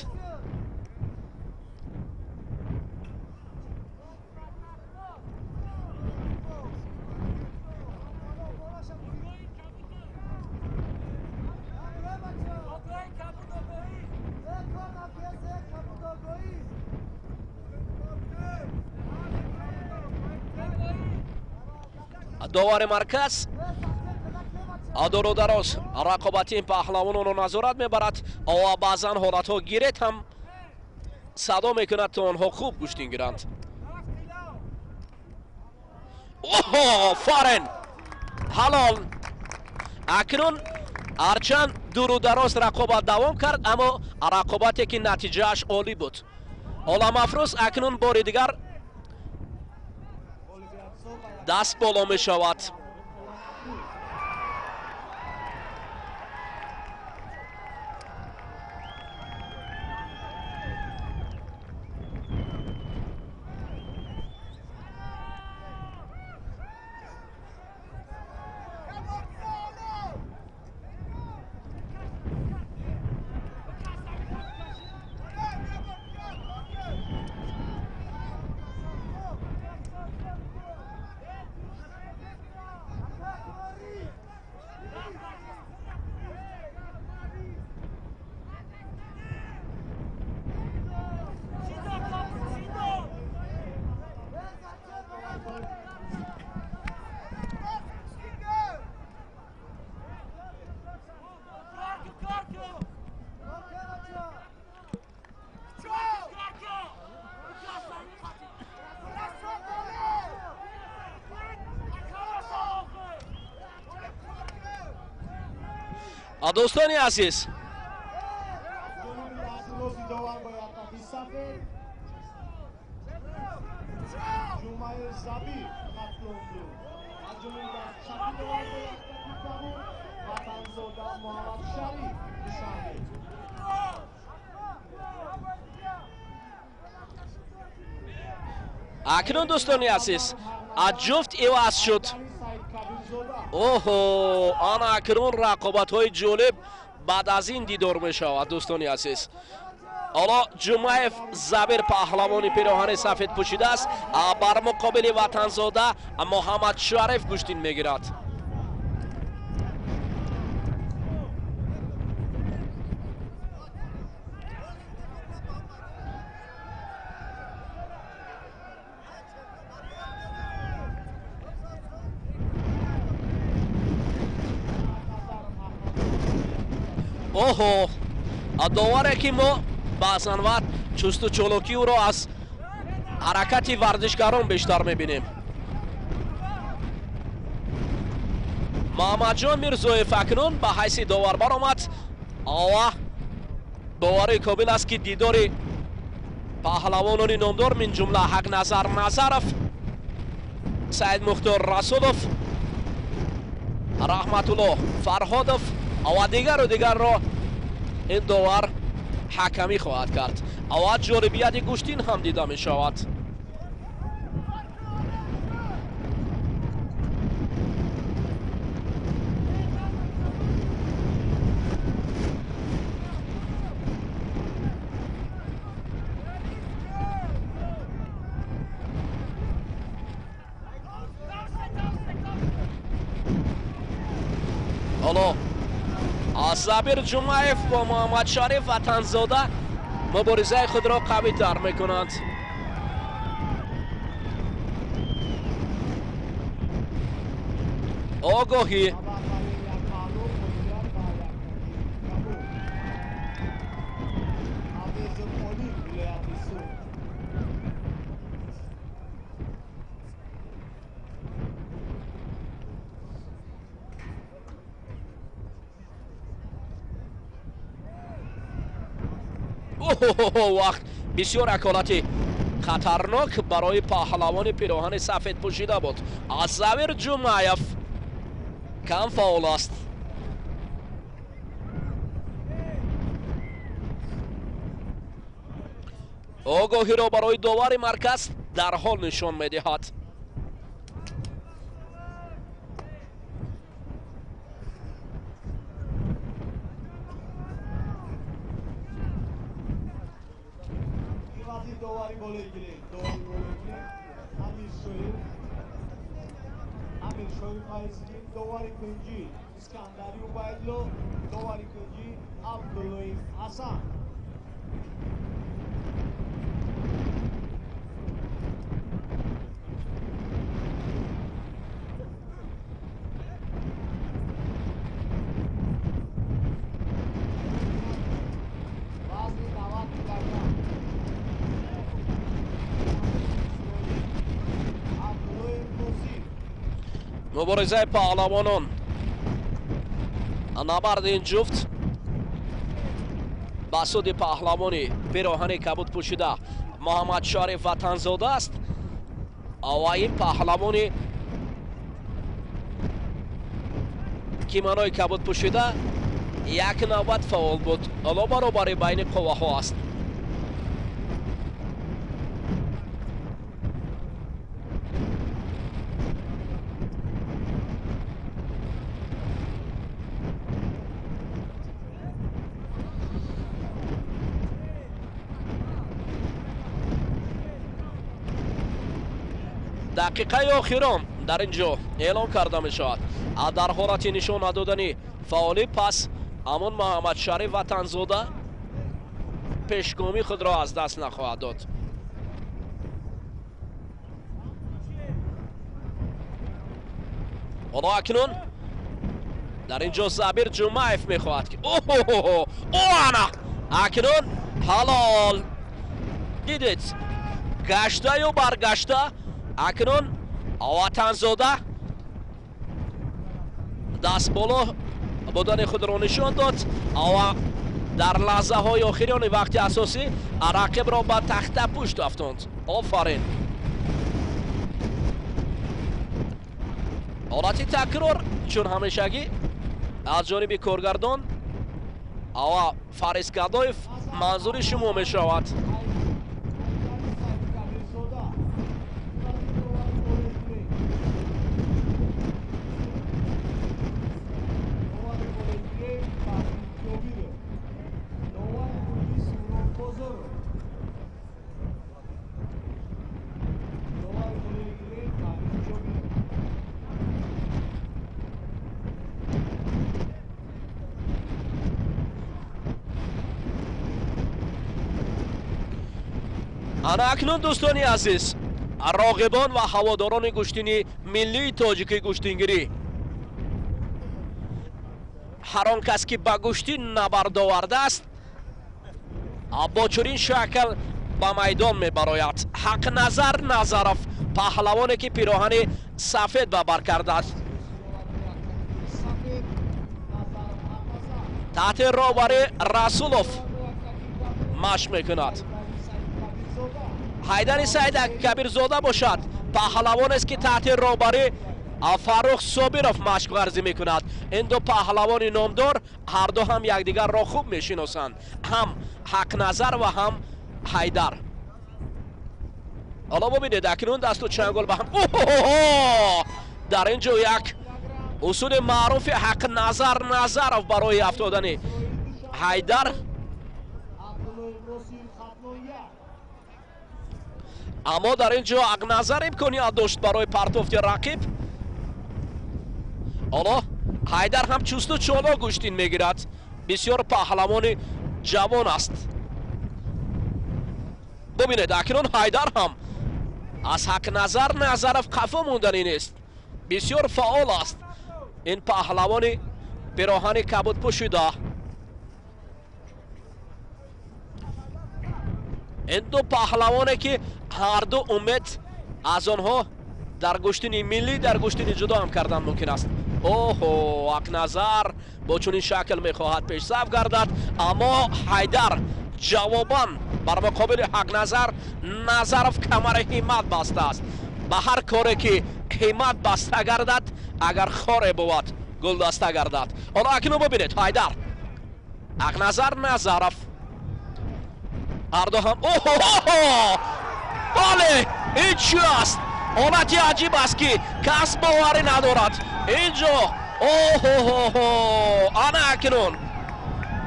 довари марказ дуру дароз рақобати ин паҳлавононро назорат мебарад. ва баъзан ҳолатҳо гирет ҳам садо мекунад то онҳо хуб гӯштин гиранд. оҳо, фарен ҳалол. акнун ҳарчанд дуру дароз рақобат давом кард, аммо рақобате ки натиҷааш олӣ буд. Оламафрӯз акнун бори дигар даст боло мешавад. دوستانی عزیز، اکنون دوستانی عزیز از جفت عوض شد. اوه، آن اکنون رقابت های جالب بعد از این دیدار می شود دوستانی عزیز. حالا جمعه زبر پهلوانی پیراهن سفید پوشیده است، بر مقابل وطنزاده محمد شریف گوشتین میگیرد. اوه، داوره که ما بعضن وقت چست و چالکی او را از حرکت ورزشکاران بیشتر میبینیم. محمد جان میرزویف اکنون به حیث داور برآمد و داوری قابل است که دیدار پهلوانان نامدار من جمله حق نظر نظرف، ساidمухтор رسولов، رحمتulloh فرخادов و دیگر را این داور حکمی خواهد کرد. و جالبیت گوشتین هم دیده می شود. حالا زبیر جمعیف با محمد شریف وطنزاده مبارزه خود را قوی تر می کنند. آگاهی وقت بسیار اکالتی خطرناک برای پهلوان پیراهن سفید پوشیده بود. از زبیر جمعیف کم فاول است. آگاهی را برای داور مرکز در حال نشان می‌دهد. муборизаи паҳлавонон. набарди ин ҷуфт ба суди паҳлавони пироҳани кабудпӯшида муҳаммадшариф ватанзода аст ва ин паҳлавони кимонои кабудпӯшида як навбат фаъол буд. ҳоло баробари байни қувваҳо аст. дақиқаи охирон дар ин ҷо эълон карда мешавад. дар ҳолати нишон надодани фаъолӣ пас ҳамон муҳаммадшариф ватанзода пешгомӣ худро аз даст нахоҳад дод. ҳоло акнун дар ин ҷо забир ҷумаев мехоҳад ки ана акнун ҳалол дидед гашта ё баргашта акнун ватанзода дастболо будани худро нишон дод ва дар лаҳзаҳои охирони вақти асосӣ рақибро ба тахта пушт афтонд. офарин. ҳолати такрор чун ҳамешагӣ аз ҷониби коргардон ва Фарис Кадоев манзури шумо мешавад. ана акнун дӯстони азиз, роғибон ва ҳаводорони гуштини миллии тоҷикии гуштингирӣ, ҳар он кас ки ба гуштин набард овардааст бо чунин шакл ба майдон мебарояд. ҳақназар Назаров паҳлавоне ки пироҳани сафед ба бар кардааст, таҳти роҳбари Расулов машқ мекунад. ҳайдари Саид Кабирзода бошад, паҳлавонест ки таҳти роҳбари Фаррух Собиров машқварзӣ мекунад. ин ду паҳлавони номдор ҳар ду ҳам якдигарро хуб мешиносанд, ҳам ҳақназар ва ҳам ҳайдар. ҳоло бубинед акнун дасту чангол ба ҳам дар ин ҷо як усули маъруфи ҳақназар Назаров барои афтодани ҳайдар. аммо дар ин ҷо ҳақназар имконият дошт барои партофти рақиб. ҳоло ҳайдар ҳам чусту чоло гуштин мегирад, бисёр паҳлавони ҷавон аст. бубинед акнун ҳайдар ҳам аз ҳақназар Назаров қафо мондани нест, бисёр фаъол аст ин паҳлавони пироҳани кабудпӯшида. ин ду паҳлавоне ки ҳар ду умед аз онҳо дар гуштини миллӣ, дар гуштини ҷудо ҳам кардан мумкин аст. ҳақназар бо чунин шакл мехоҳад пешсаф гардад, аммо ҳайдар ҷавобан бар муқобили ҳақназар Назаров камари ҳиммат бастааст. ба ҳар коре ки ҳиммат баста гардад, агар хоре бувад гулдаста гардад. ҳоло акнун бубинед ҳайдар, ҳақназар Назаров ҳар ду ҳам бале ин чӣ аст? ҳолати аҷиб аст ки кас боварӣ надорад. ин ҷо ана акнун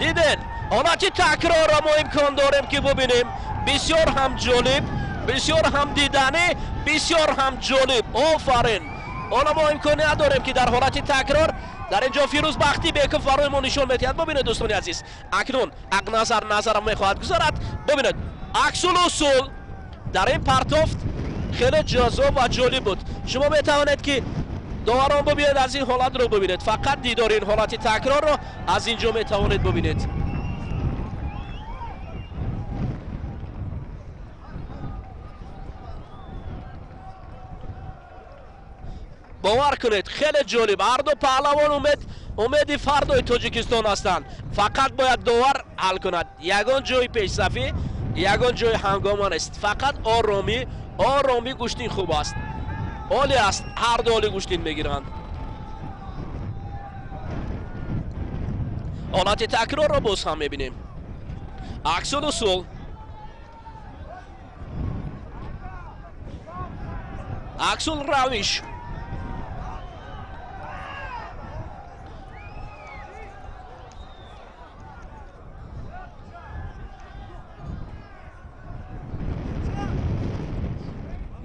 дидед ҳолати такрорро мо имкон дорем ки бубинем. бисёр ҳам ҷолиб, бисёр ҳам диданӣ, бисёр ҳам ҷолиб. офарин. ҳоло мо имконият дорем ки дар ҳолати такрор дар ин ҷо Фирӯз Бахтибеков барои мо нишон медиҳад. бубинед дӯстони азиз, акнун ҳақназар Назаров мехоҳад гузарад. бубинед аксул усул дар ин партофт хеле ҷозоб ва ҷолиб буд. шумо метавонед ки доварон бубинед, аз ин ҳолатро бубинед, фақат дидори ин ҳолати такрорро аз ин ҷо метавонед бубинед. باور کنید خیلی جالب. هر دو پهلوان امید فردای تاجیکستان هستند. فقط باید داور حل کند. یگان جای پیش صفی، یگان جای هنگامان است. فقط آرامی گوشتین خوب است. عالی است. هر دو عالی گوشتین میگیرند. حالت تکرار را باز هم میبینیم. عکس الاصول عکس الروش.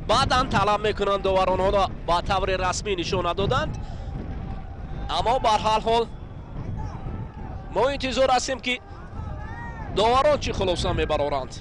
بعداً طلب میکنند داوران ها با طور رسمی نشان ندادند، اما به هر حال ما انتظار هستیم که داوران چی خلاصه میبرارند.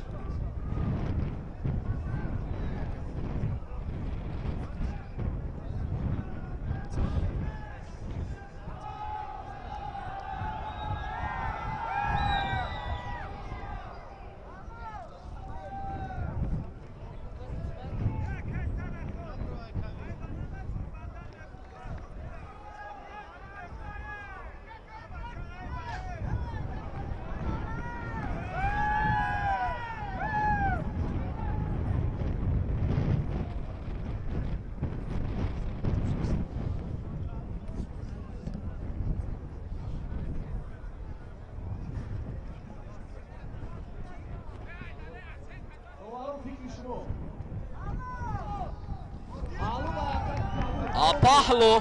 پهلو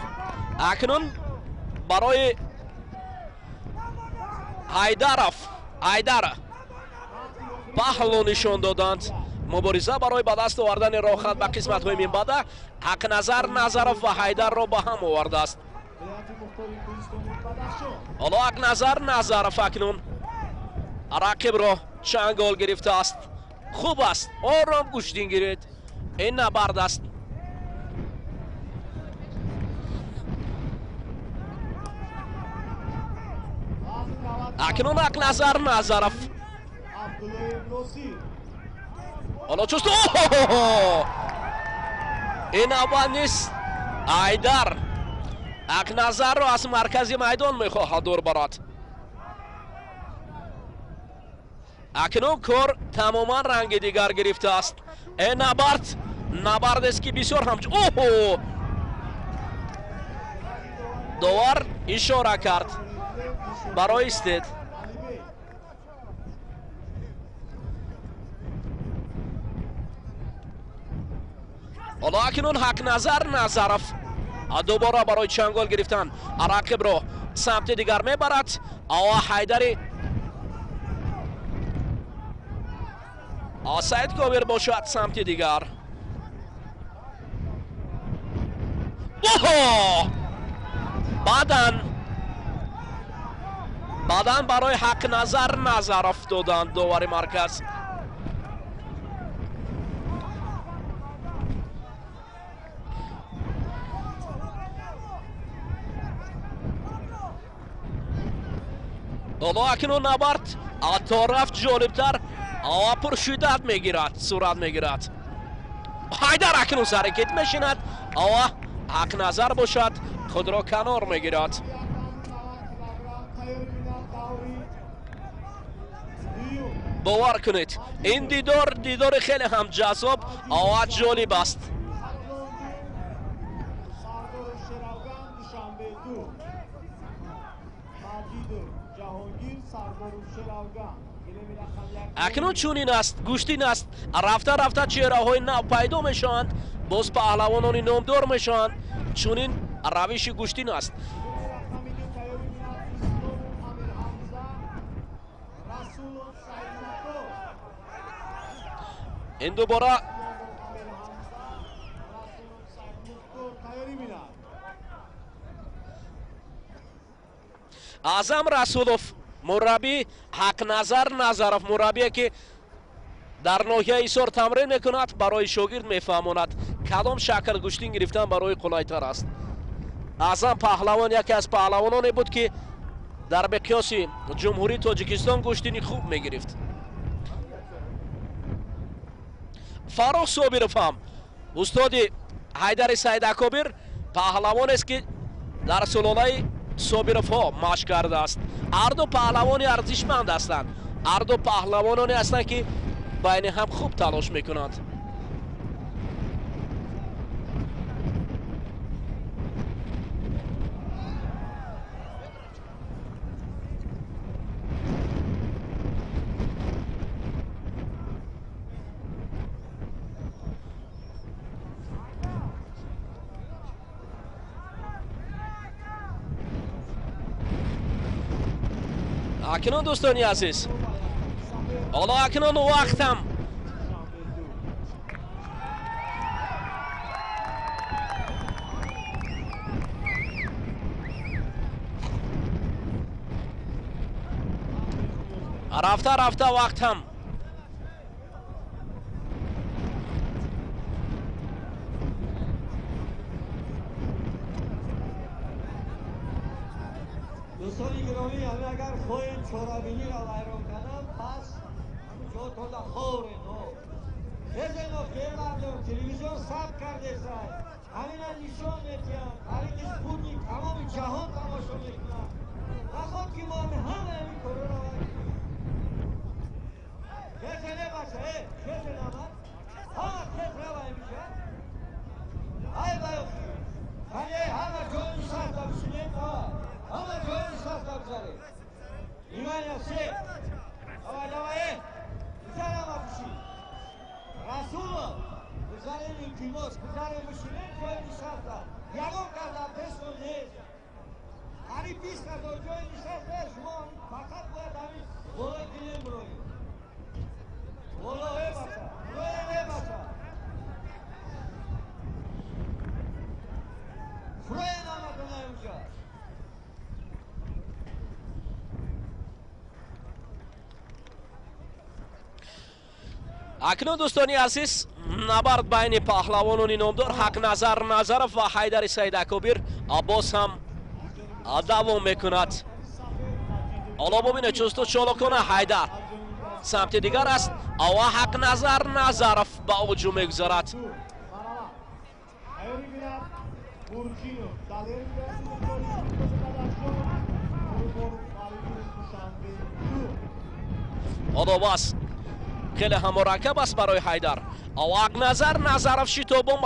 اکنون برای حیدر پهلو نشان دادند. مبارزه برای به دست آوردن راحت به قسمت های منبعده حق نظر نظرف و حیدر را به هم آورده است. حالا حق نظر نظرف اکنون رقیب را چنگال گرفته است. خوب است. آرام گوشتین گیرید. این نبرد است. اکنون حق نظر نظرف. حالا چوست. این اول نیست. حیدر حق نظر را از مرکزی میدان میخواهد دور برد. اکنون کار تماما رنگ دیگر گرفته است. این نبرد است که بسیار همچون داور اشاره کرد برای استید. حالا اکنون حق نظر نظرف دوباره برای چنگال گرفتن رقیب را سمت دیگر میبرد. حیدری سعید کابر باشد سمت دیگر. بعداً برای حق نظر نظرف دادند داور مرکز. حالا اکنون نبرد تا رفت جالبتر و پرشدت میگیرد، صورت میگیرد. حیدر اکنون حرکت میشند حق نظر باشد خود را کنار میگیرد. باور کنید این دیدار خیلی هم جذاب و جالب است. اکنون چونین است، گوشتین است. رفته چهره های نو پیدا میشوند، باز پهلوانان نامدار میشوند. چونین روش گوشتین است. این دوباره اعظم رسولوف مربی حق نظر نظرف مربی که در ناحیه ایسار تمرین میکند برای شاگرد میفهماند کدام شکل گوشتین گرفتن برای قلایتر است. اعظم پهلوان یکی از پهلوانانی بود که در مقیاس جمهوری تاجیکستان گوشتینی خوب میگرفت. فاروق صابرов هم استاد حیدر سعید اکابر паҳлавонест ки дар сулолаи собируфҳо машқ кардааст. Ҳарду паҳлавони арзишманд ҳастанд. Ҳарду паҳлавононе ҳастанд ки байни ҳам хуб талош мекунанд. акнун дӯстони азиз, ҳоло акнун вақтам рафта вақтам دوستانی گرامی، همه اگر خواهید چورابینی را ویران کنم پس جا تو در خوره نو بزن و که مردم تلویزیون ثبت کرده سای همین نشان میتیم تاریخ سپوتنیک تمام جهان تماشا میکنم نخواد که ما همه همین کره را بزنه بچه بزن آمد همه کس را باید میشه های بایوخی همه جای نشست بشینیم همه جای نشست بگذاریم ایمان یفشه دوایه بزنم بشین رسولو بزنیم این کیموس بزنیم بشینیم جای نشست یکم کردم پسون نیست قریب 20 کردم جای نشست شما فقط باید همین بولای دلیم برویم بولای بچه بولای بچه فروی نامدونه اونجا акнун дӯстони азиз, набард байни паҳлавонони номдор ҳақназар Назаров ва Ҳайдари Саидакобир боз ҳам давом мекунад. ҳоло бубинед чусту чолокона Ҳайдар самти дигар аст ва ҳақназар Назаров ба ҳуҷум мегузарад. одобас خیلی همورکب است برای حیدر. ҳақназар Назаров шитобон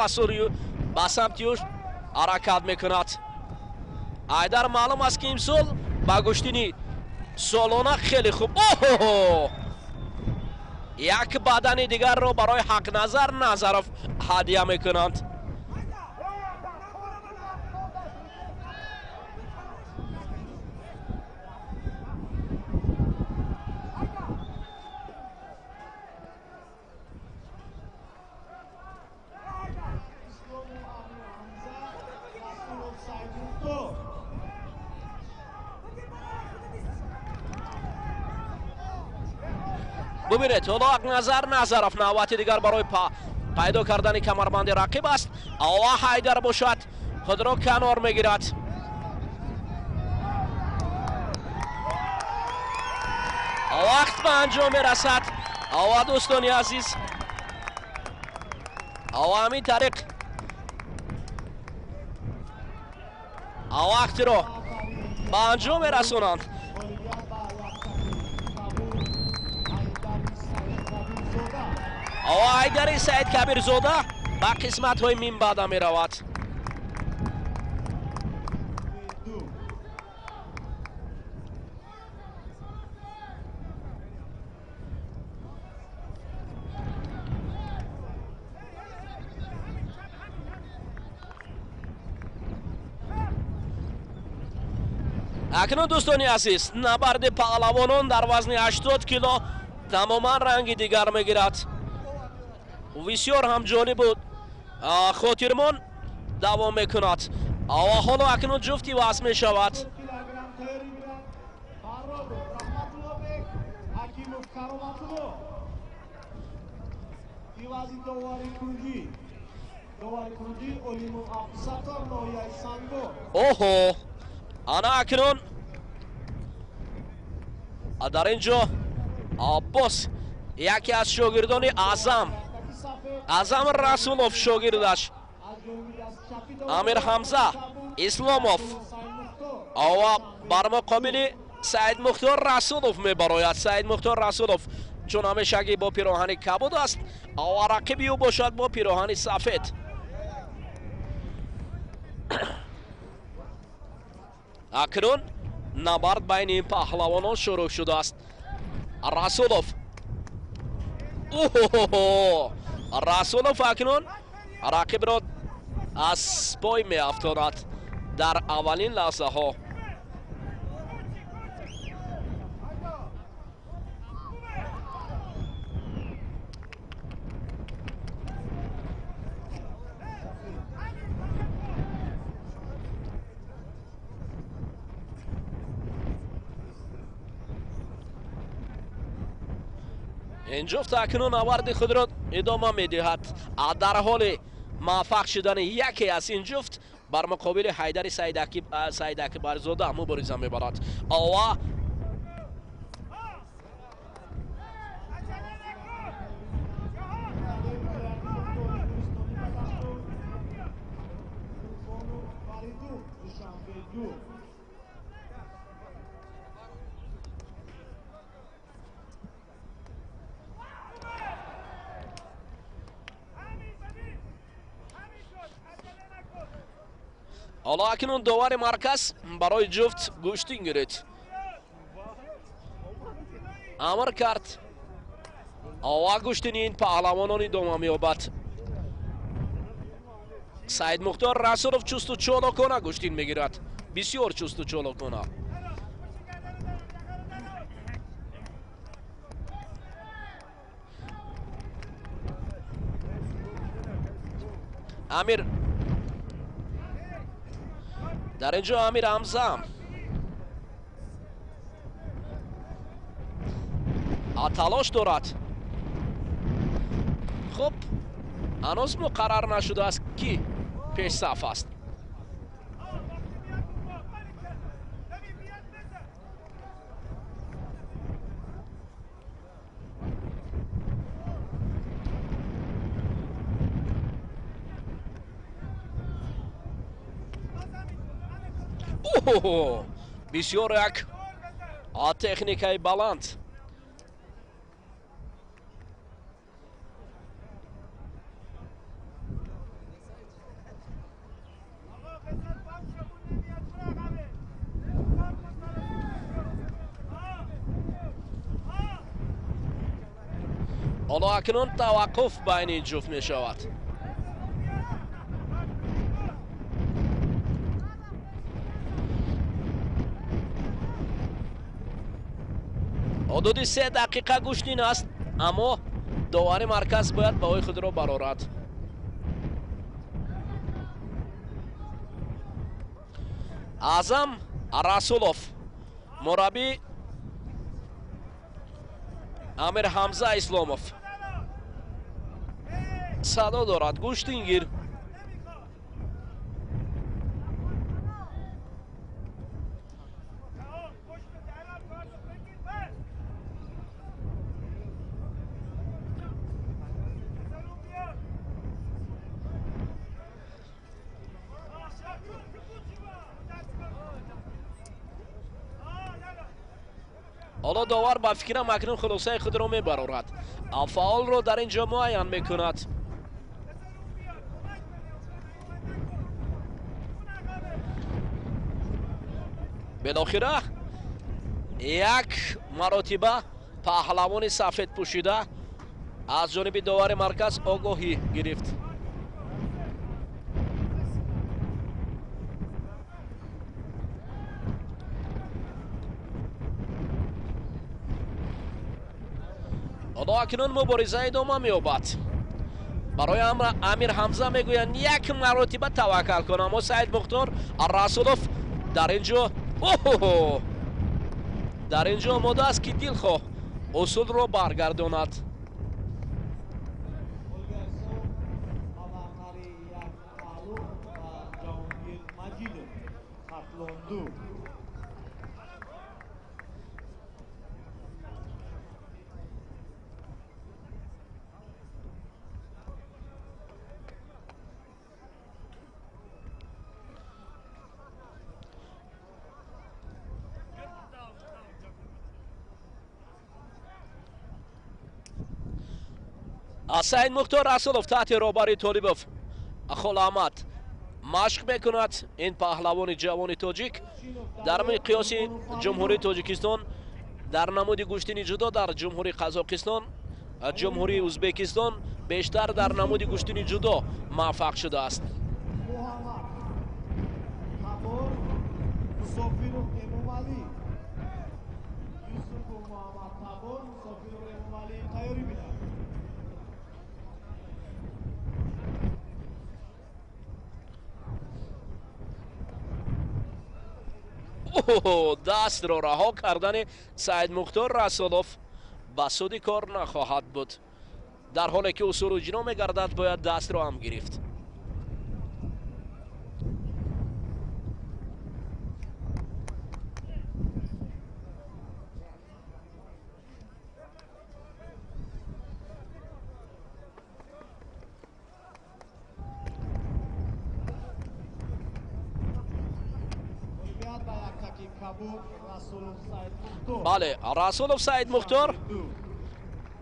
ба самти ӯ ҳаракат мекунад. حیدر маълум аст ки имсол ба гӯштини солона хеле хуб. як бадани дигарро барои ҳақназар Назаров ҳадия мекунанд. бубинед ҳоло ҳақназар Назаров навбати дигар барои пайдо кардани камарбанди рақиб аст. ва Ҳайдар бошад худро канор мегирад. вақт ба анҷом мерасад. ва дӯстони азиз, ва ҳамин тариқ вақтиро ба анҷом мерасонанд. Ҳайдари Саидкабирзода ба қисматҳои минбаъда меравад. акнун дӯстони азиз, набарди паҳлавонон дар вазни 80 кило тамоман ранги дигар мегирад. бисёр ҳам ҷолибу хотирмон давом мекунад. ва ҳоло акнун ҷуфти вазн мешавад. оҳо, ана акнун дар ин ҷо боз яке аз шогирдони Азам Расулов шогирдаш амир ҳамза исломов ова бар муқобили саидмухтор расулов мебарояд. саидмухтор расулов чун ҳамешагӣ бо пироҳани кабуд аст, ава рақиби ӯ бошад бо пироҳани сафед. акнун набард байни ин паҳлавонон шурӯъ шудааст. расулов расулов акнун рақибро аз пой меафтонад дар аввалин лаҳзаҳо. ин ҷуфт акнун наварди худро идома медиҳад. дар ҳоли муваффақ шудани яке аз ин ҷуфт бар муқобили ҳайдари саидакбарзода мубориза мебарад. ова ҳоло акнун довари марказ барои ҷуфт гуштин гирид. амр кард. ова гуштини ин паҳлавонон идома меёбад. саидмухтор расулов чусту чолокона гуштин мегирад. бисёр чусту чолокона. амир дар ин ҷо амир ҳамза талош дорад. хуб, ҳанӯз муқаррар нашудааст ки пешсаф аст. бисёр як техникаи баланд. ҳоло акнун таваққуф байни ин ҷуфт мешавад. ҳудуди 3 дақиқа гуштин аст, аммо довари марказ бояд баҳои худро барорад. аъзам расулов мураббӣ амир ҳамза исломов садо дорад. гуштин гир. ҳоло довар ба фикрам акнун хулосаи худро мебарорад. фаолро дар ин ҷо муайян мекунад. белохира як маротиба паҳлавони сафед пӯшида аз ҷониби довари марказ огоҳӣ гирифт. ҳоло акнун мубориза идома меёбад. барои амир ҳамза мегӯянд як маротиба таваккал кун, аммо саидмухтор расулов дар ин ҷо омода аст ки дилхоҳ усулро баргардонад. Саидмухтор Расулов таҳти роҳбари Толибов Холамат машқ мекунад. ин паҳлавони ҷавони тоҷик дар миқёси ҷумҳурии Тоҷикистон дар намуди гуштини ҷудо дар ҷумҳурии Қазоқистон, ҷумҳурии Узбекистон бештар дар намуди гуштини ҷудо муваффақ шудааст. дастро раҳо кардани Саидмухтор Расулов ба суди кор нахоҳад буд. дар ҳоле ки усулу иҷро мегардад бояд дастро ҳам гирифт. бале, Расулов Саидмухтор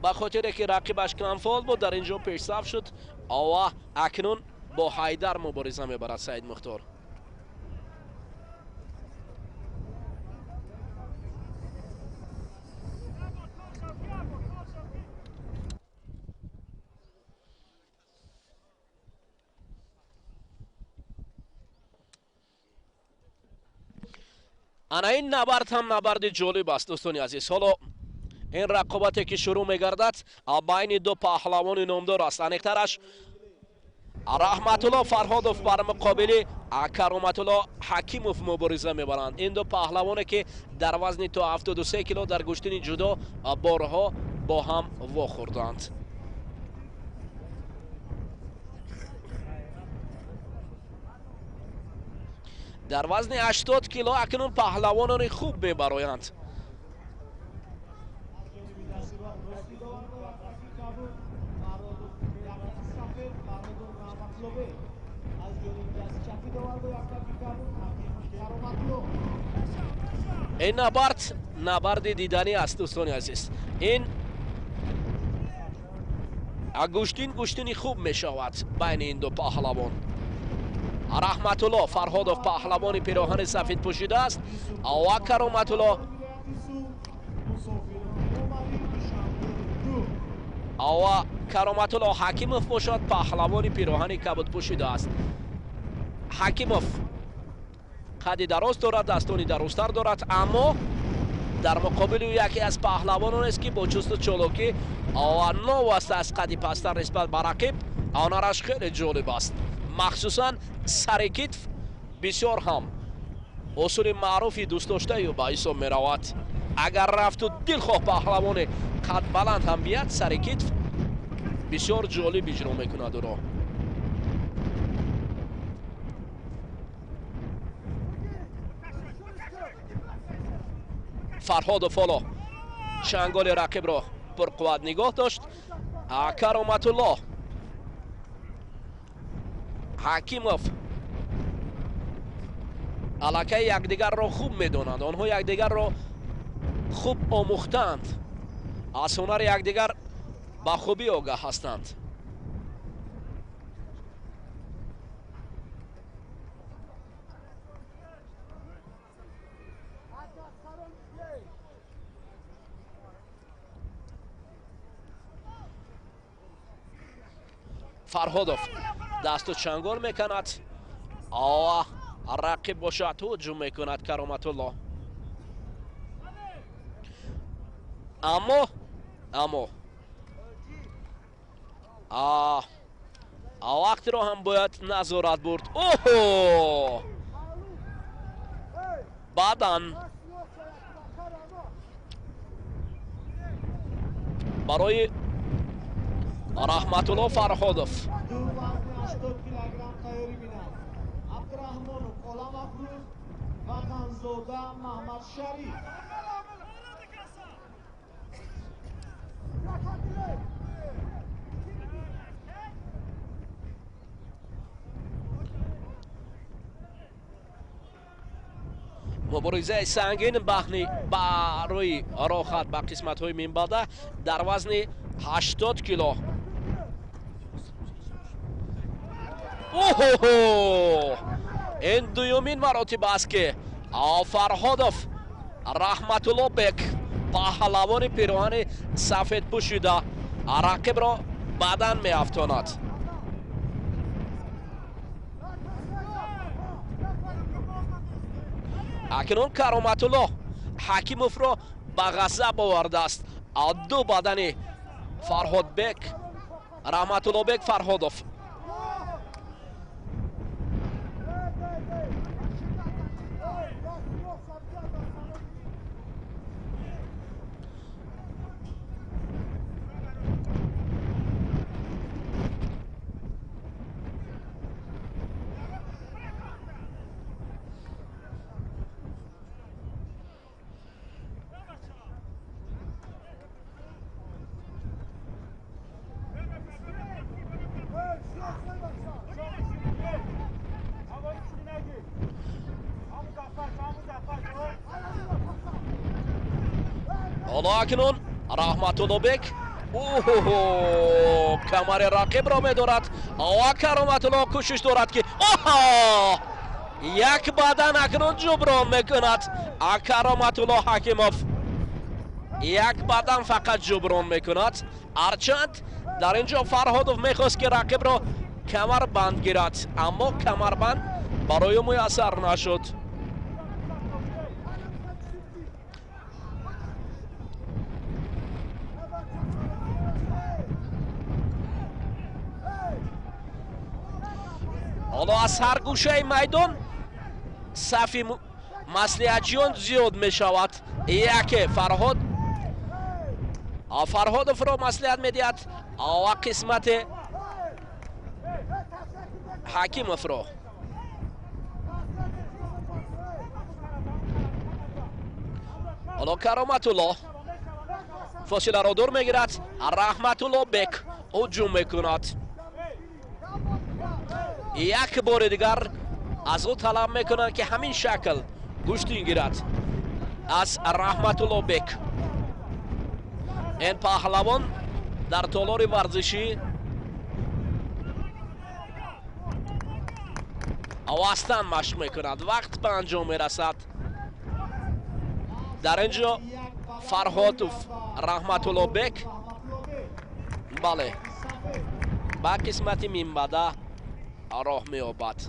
ба хотире ки рақибаш камфол буд дар инҷо пешсаф шуд ва акнун бо Ҳайдар мубориза мебарад Саидмухтор. ана ин набард ҳам набарди ҷолиб аст дӯстони азиз. ҳоло ин рақобате ки шурӯъ мегардад байни ду паҳлавони номдор аст. аниқтараш Рахматуллобек Фарходов бар муқобили Кароматулло Ҳакимов мубориза мебаранд. ин ду паҳлавоне ки дар вазни то 73 кило дар гуштини ҷудо борҳо бо ҳам вохӯрданд. дар вазни 80 кило акнун паҳлавонони хуб мебароянд. ин набард набарди диданӣ аст дӯстони азиз. ин гуштин гуштини хуб мешавад байни ин ду паҳлавон. Рахматулло Фарходов паҳлавони пироҳани сафид пӯшида аст ва Кароматулло ва Кароматулло Ҳакимов бошад паҳлавони пироҳани кабуд пӯшида аст. Ҳакимов қадди дароз дорад, дастони дарозтар дорад, аммо дар муқобили яке аз паҳлавоноneст ки бо чусту чолокӣ ва новаста аз қадди пасттар нисбат ба рақиб онараш хеле ҷолиб аст. махсусан сари китф бисёр ҳам усули маъруфи дӯстдоштаю ба ҳисоб меравад. агар рафту дилхоҳ паҳлавони қадбаланд ҳам бияд, сари китф бисёр ҷолиб иҷро мекунад ӯро. Фарходов ҳоло чанголи рақибро пурқувват нигоҳ дошт. Кароматулло Ҳакимов аллакай якдигарро хуб медонанд. онҳо якдигарро хуб омӯхтаанд. аз ҳунари якдигар ба хубӣ огаҳ ҳастанд. Фарходов дасту чангол мекунад ва рақиб бошад ҳуҷум мекунад Кароматулло. аммо вақтиро ҳам бояд назорат бурд. оҳо баъдан барои Рахматулло Фарходов Абдураҳмонов, Оламафрӯз ва Ғанзода Маҳмадшариф. муборизаи сангин баҳни барои рохат ба қисматҳои минбаъда дар вазни 80 кило ин дуюмин маротиб аст ки Фарходов Рахматуллобек паҳлавони пироҳани сафед пӯшида рақибро бадан меафтонад. акнун Кароматулло Ҳакимовро ба ғазаб овардааст. ду бадани Фарходбек Рахматуллобек Фарходов. ҳоло акнун Рахматуллобек камари рақибро медорад ва Кароматулло кӯшиш дорад ки як бадан акнун ҷуброн мекунад. Кароматулло Ҳакимов як бадан фақат ҷуброн мекунад. ҳарчанд дар ин ҷо Фарходов мехост ки рақибро камарбанд гирад, аммо камарбанд барои муяссар нашуд. ҳоло аз ҳар гӯшаи майдон сафи маслиҳатчиён зиёд мешавад. яке Фарходовро маслиҳат медиҳад ва қисмати Ҳакимовро. ҳоло Кароматулло фосиларо дур мегирад. Рахматуллобек ҳуҷум мекунад. як бори дигар аз ӯ талаб мекунанд ки ҳамин шакл гуштин гирад аз Рахматуллобек. ин паҳлавон дар толори варзишӣ авастан машқ мекунад. вақт ба анҷом мерасад. дар ин ҷо Фарходов Рахматуллобек бале ба қисмати минбада роҳ меёбад.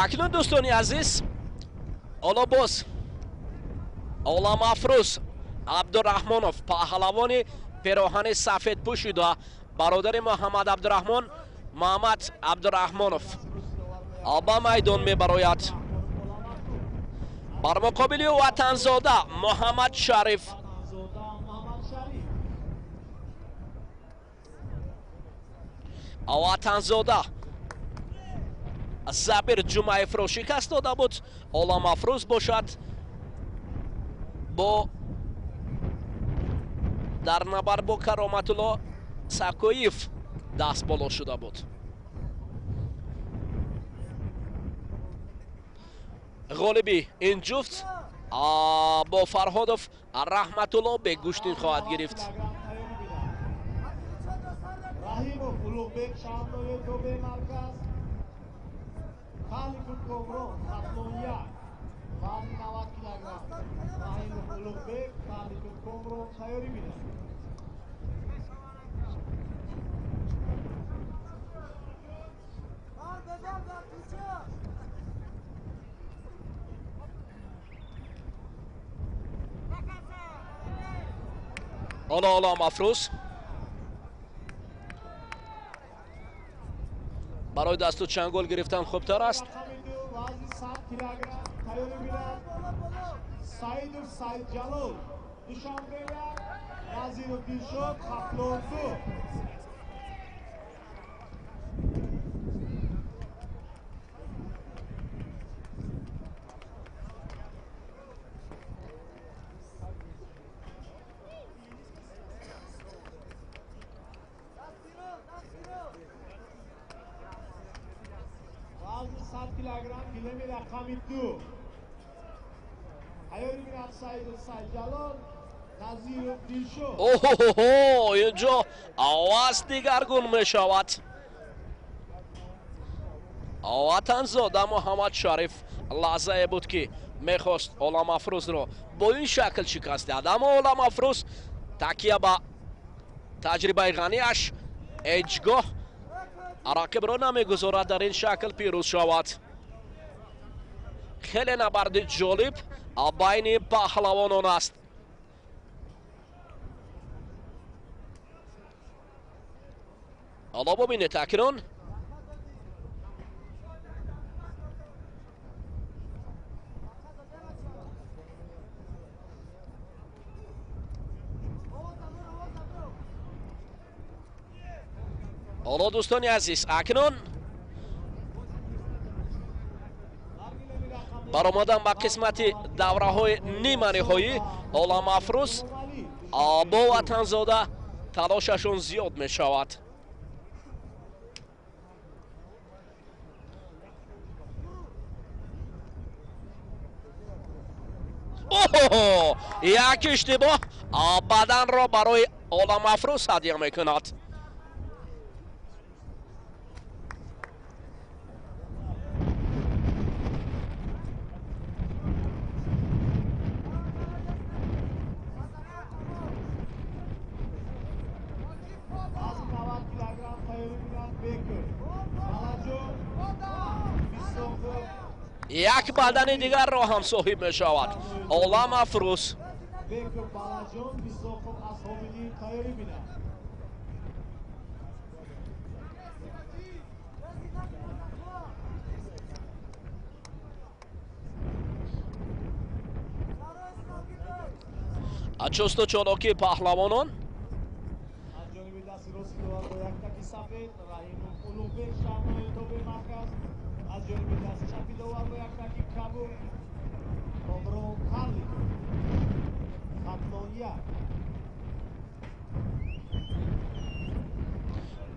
акнун дӯстони азиз, ҳоло боз Оламафрӯз Абдураҳмонов паҳлавони пироҳани сафед пӯшида бародари Муҳаммад Абдураҳмон Муҳаммад Абдураҳмонов ба майдон мебарояд. бар муқобили ватанзода Муҳаммад Шариф. ватанзода забир ҷумаевро шикаст дода буд. Оламафрӯз бошад бо дар набар бо Кароматулло Сакоев даст боло шуда буд. ғолиби ин ҷуфт бо Фарходов Рахматуллобек гуштин хоҳад гирифт. ҳоло Оламафрӯз برای دستو چنگل گرفتن خوبتر است. اوه اینجا آواز دیگرگون می شود. وطن زاده محمد شریف لحظه بود که میخواست اولامافروز رو با این شکل شکست دهد، اما اولامافروز تکیه به تجربه غنیش هیچگاه رقیب رو نمیگذارد در این شکل پیروز شود. خیلی نبرد جالب بین پهلوانان است. حالا ببینید اکنون حالا دوستان عزیز اکنون برآمدن به قسمت دوره های نیمه نهایی. اولامافروز با وطن زاده تلاششون زیاد می شود. اوه یک اشتباه بدن را برای اولامافروز هدیه می کند. یک بدن دیگر را هم صاحب می شود اولامافروز. چست و چالاکی پهلوانان.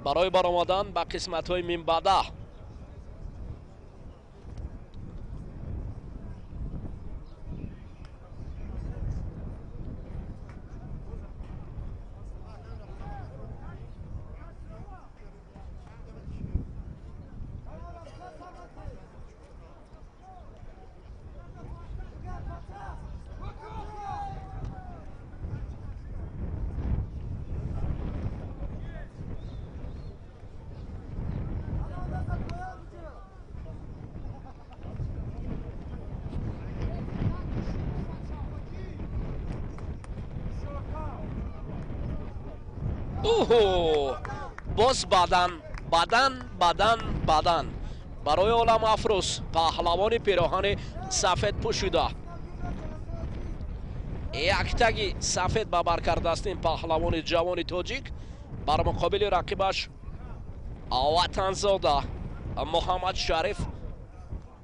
برای برآمدن به قسمت های منبعده باز بدن برای اولامافروز پهلوان پیراهن سفید پوشیده. یک تگی سفید به بر کرده است این پهلوان جوان تاجیک بر مقابل رقیبش وطن زاده محمد شریف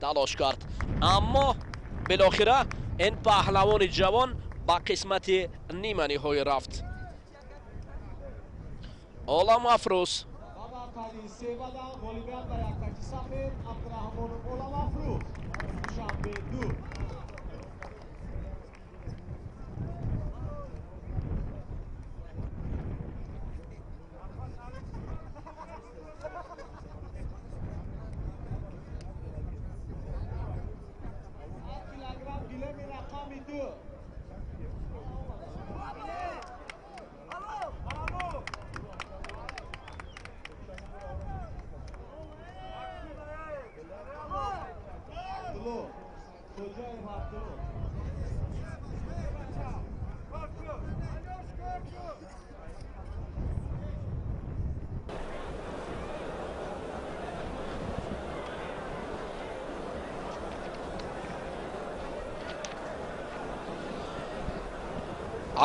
تلاش کرد، اما بالاخره این پهلوان جوان به قسمت نیمه نهایی رفت. اولامافروز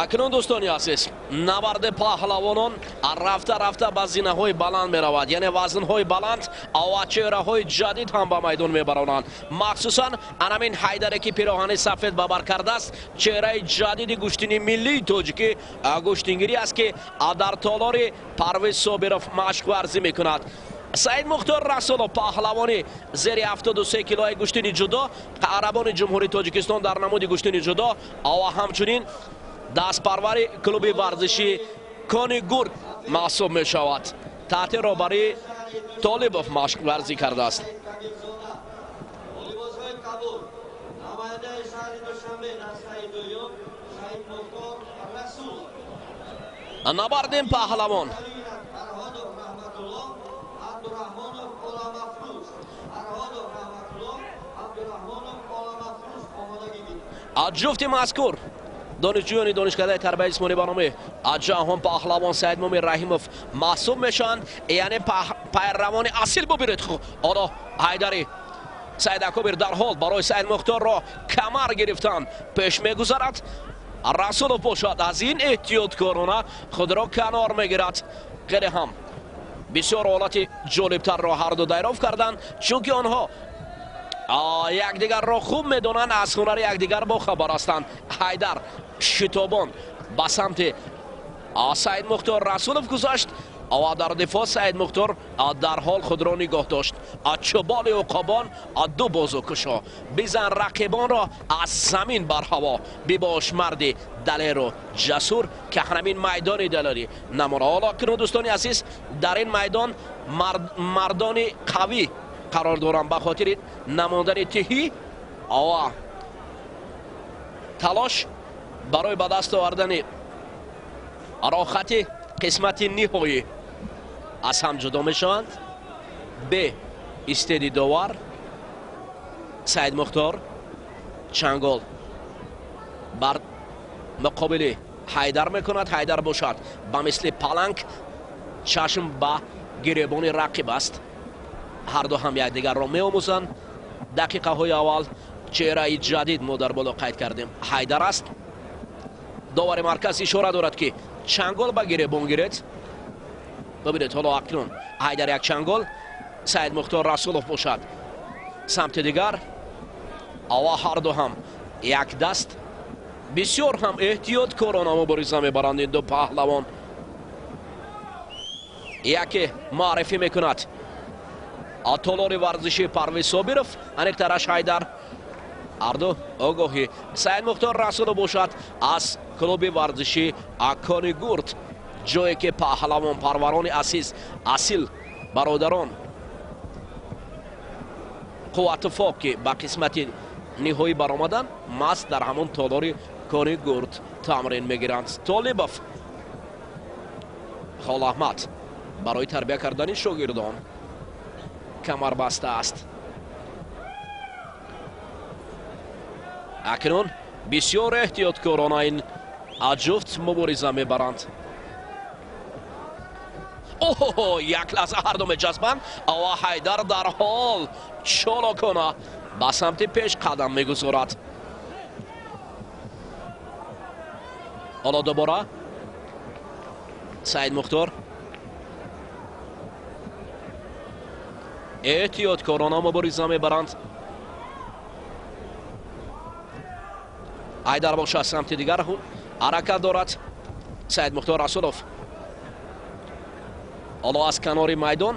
акнун дӯстони азиз, наварди паҳлавонон рафта ба зинаҳои баланд меравад, яъне вазнҳои баланд ва чеҳраҳои ҷадид ҳам ба майдон мебаронанд. Махсусан анамин ҳайдаре ки пироҳани сафед ба бар кардааст, чеҳраи ҷадиди гуштини миллии тоҷикӣ гуштингирӣ аст ки дар толори Парвез Собиров машқварзӣ мекунад. Саидмухтор Расулов паҳлавони зери 73 килои гуштини ҷудо, қаҳрамони ҷумҳурии Тоҷикистон дар намуди гуштини ҷудо ва ҳамчунин дастпарвари клуби варзиши Кони Гурд маҳсуб мешавад. таҳти роҳбарии Толибов машқварзӣ кардааст. набардин паҳлавон Фарходов, Рахматуллобек, Абдураҳмонов, Оламафрӯз, Фарходов, Рахматуллобек, Абдураҳмонов, Оламафрӯз омодагӣ гиранд. ҷуфти мазкур донишҷӯёни донишкадаи тарбияи ҷисмонӣ барномаи ҷаҳон паҳлавон Саидмуми Раҳимов маҳсуб мешаванд, яъне пайравони асил бубиред. Оно ҳайдари Саидакобир дар ҳол барои Саидмухторро камар гирифтан пеш мегузарад. Расулов бошад аз ин эҳтиёткорона худро канор мегирад. хеле ҳам бисёр ҳолати ҷолибтарро ҳарду дайрофт карданд, чунки онҳо якдигарро хуб медонанд, аз ҳунари якдигар бохабар ҳастанд. ҳайдар шитобон ба самти Саидмухтор Расулов гузашт ва дар дифоъ Саидмухтор дар ҳол худро нигоҳ дошт. чӯболи уқобон ду бозукушо бизан рақибонро аз замин бар ҳаво, бибош марди далеру ҷасур ки ҳамин майдони далерӣ намона. ҳоло акнун дӯстони азиз, дар ин майдон мардони қавӣ қарор дорам ба хотири намондани тиҳӣ ва талош барои ба даст овардани рохати қисмати ниҳоӣ аз ҳам ҷудо мешаванд. бе истеди довар Саидмухтор чангол бар муқобили ҳайдар мекунад. ҳайдар бошад ба мисли паланг, чашм ба гиребони рақиб аст. ҳарду ҳам якдигарро меомӯзанд. дақиқаҳои аввал чеҳраи ҷадид мо дар боло қайд кардем. ҳайдар аст. довари марказ ишора дорад ки чангол ба гиребон гиред. бибинед ҳоло акнун ҳайдар як чангол, Саидмухтор Расулов бошад самти дигар ва ҳарду ҳам як даст. бисёр ҳам эҳтиёткорона мубориза мебаранд ин ду паҳлавон. яке маърифӣ мекунад толори варзиши Парвез Собиров, аниктараш ҳайдар. ҳарду огоҳӣ. Саидмухтор Расулов бошад аз клуби варзиши Кони Гурд, ҷое ки паҳлавон парварони асил бародарон қувватуфоқ ки ба қисмати ниҳоӣ баромаданд, маст дар ҳамон толори Кони Гурд тамрин мегиранд. Толибов холаҳмад барои тарбия кардани шогирдон камарбаста аст. акнун бисёр эҳтиёткорона ин ҷуфт мубориза мебаранд. як лаҳза ҳарду меҷаспанд ва ҳайдар дар ҳол чолокона ба самти пеш қадам мегузорад. ҳоло дубора Саидмухтор эҳтиёткорона мубориза мебаранд. ҳайдар бошад самти дигар ҳаракат дорад Саидмухтор Расулов. ҳоло аз канори майдон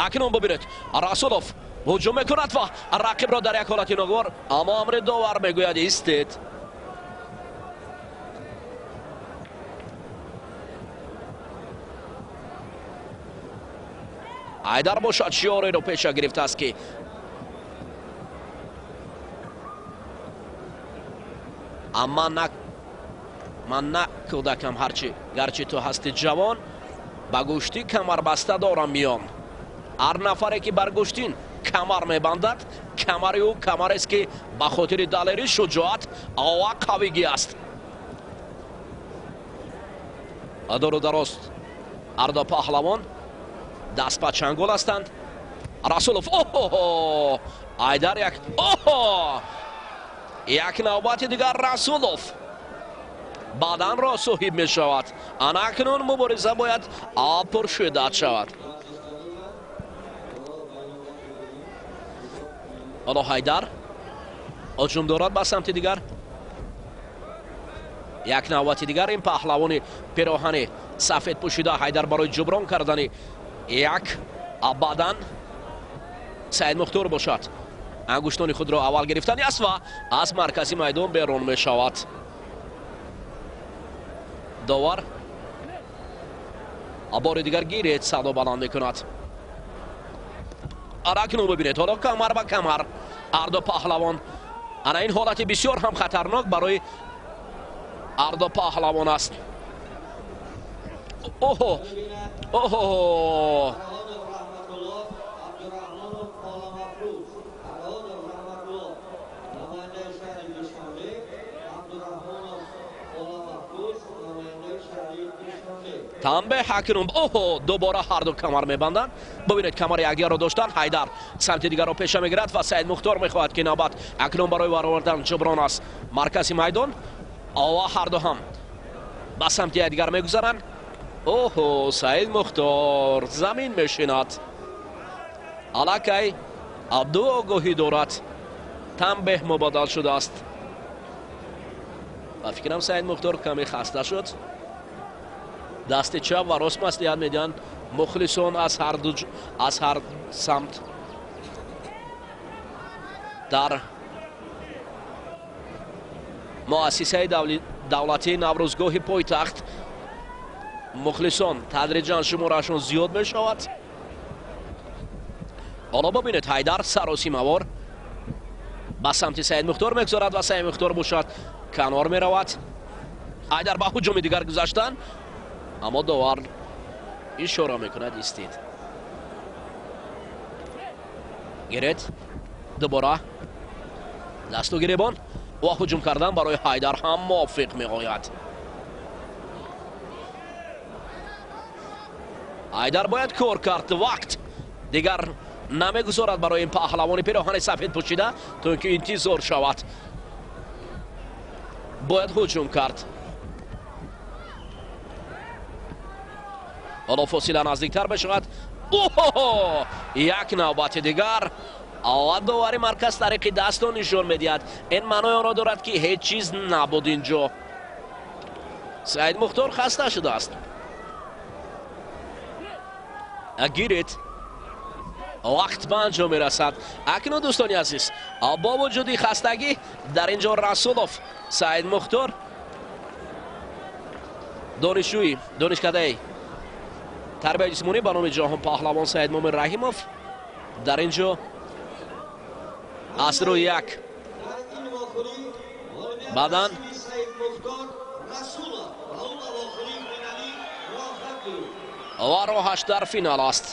акнун бубинед Расулов ҳуҷум мекунад ва рақибро дар як ҳолати ногвор, аммо амри довар мегӯяд истед. ҳайдар бошад шиёреро пеша гирифтааст ки ман на кӯдакам, гарчи ту ҳасти ҷавон, ба гӯштӣ камарбаста дорам миён. ҳар нафаре ки бар гӯштин камар мебандад, камари ӯ камарест ки ба хотири далерӣ, шуҷоат ва қавигӣ аст. дору дароз ҳарду паҳлавон даст ба чангол ҳастанд. Расулов ҳайдар як навбати дигар Расулов баданро соҳиб мешавад. Анакнун мубориза бояд пуршиддат шавад. ҳоло Ҳайдар ҳуҷум дорад ба самти дигар. як навбати дигар ин паҳлавони пироҳани сафед пӯшида Ҳайдар барои ҷуброн кардани як бадан Саидмухтор бошад. ангуштони худро аввал гирифтани аст ва аз маркази майдон берун мешавад. довар бори дигар гирет садо баланд мекунад. аракну бибинед ҳоло камар ба камар ардо паҳлавон. ана ин ҳолати бисёр ҳам хатарнок барои ардо паҳлавон аст. оҳо оҳо Абдураҳмонов, Оламафрӯз, Фарходов, Рахматуллобек, намояндаи шаҳри Душанбе, Абдураҳмонов, Оламафрӯз, намояндаи шаҳри Душанбе. танбе ҳакнун оҳо дубора ҳарду камар мебанданд. бибинед камари якдигарро доштанд. Ҳайдар самти дигарро пеша мегирад ва Саидмухтор мехоҳад ки навбат акнун барои баровардан ҷуброн аст. маркази майдон ва ҳарду ҳам ба самти якдигар мегузаранд. оҳо Саидмухтор замин мешинад. алакай абду огоҳӣ дорад. танбеҳ мубодал шудааст. ба фикрам Саидмухтор каме хаста шуд. дасти чап ва рост маслиҳат медиҳанд мухлисон аз ҳар самт. дар муассисаи давлатии Наврузгоҳи Пойтахт мухлисон тадриҷан шуморашон зиёд мешавад. ҳоло бибинед Ҳайдар саросимавор ба самти Саидмухтор мегузарад ва Саидмухтор бошад канор меравад. Ҳайдар ба ҳуҷуми дигар гузаштан, аммо довар ишора мекунад истед. гирет дубора дасту гиребон ва ҳуҷум кардан барои Ҳайдар ҳам мувофиқ меояд. Ҳайдар бояд кор кард. вақт дигар намегузорад барои ин паҳлавони пироҳани сафед пӯшида то ки интизор шавад. бояд ҳуҷум кард. ҳоло фосила наздиктар мешавад. оҳо як навбати дигар ва довари марказ тариқи дастон нишон медиҳад. ин маънои онро дорад ки ҳеҷ чиз набуд инҷо. Саидмухтор хаста шудааст. гирет вақт ба анҷом мерасад. акнун дӯстони азиз бо вуҷуди хастагӣ дар инҷо Расулов Саидмухтор донишҷӯи донишкадаи тарбияи ҷисмонӣ ба номи ҷоҳон паҳлавон Саидмомин Раҳимов дар инҷо аз рӯи як бадан ва роҳаш дар финал аст.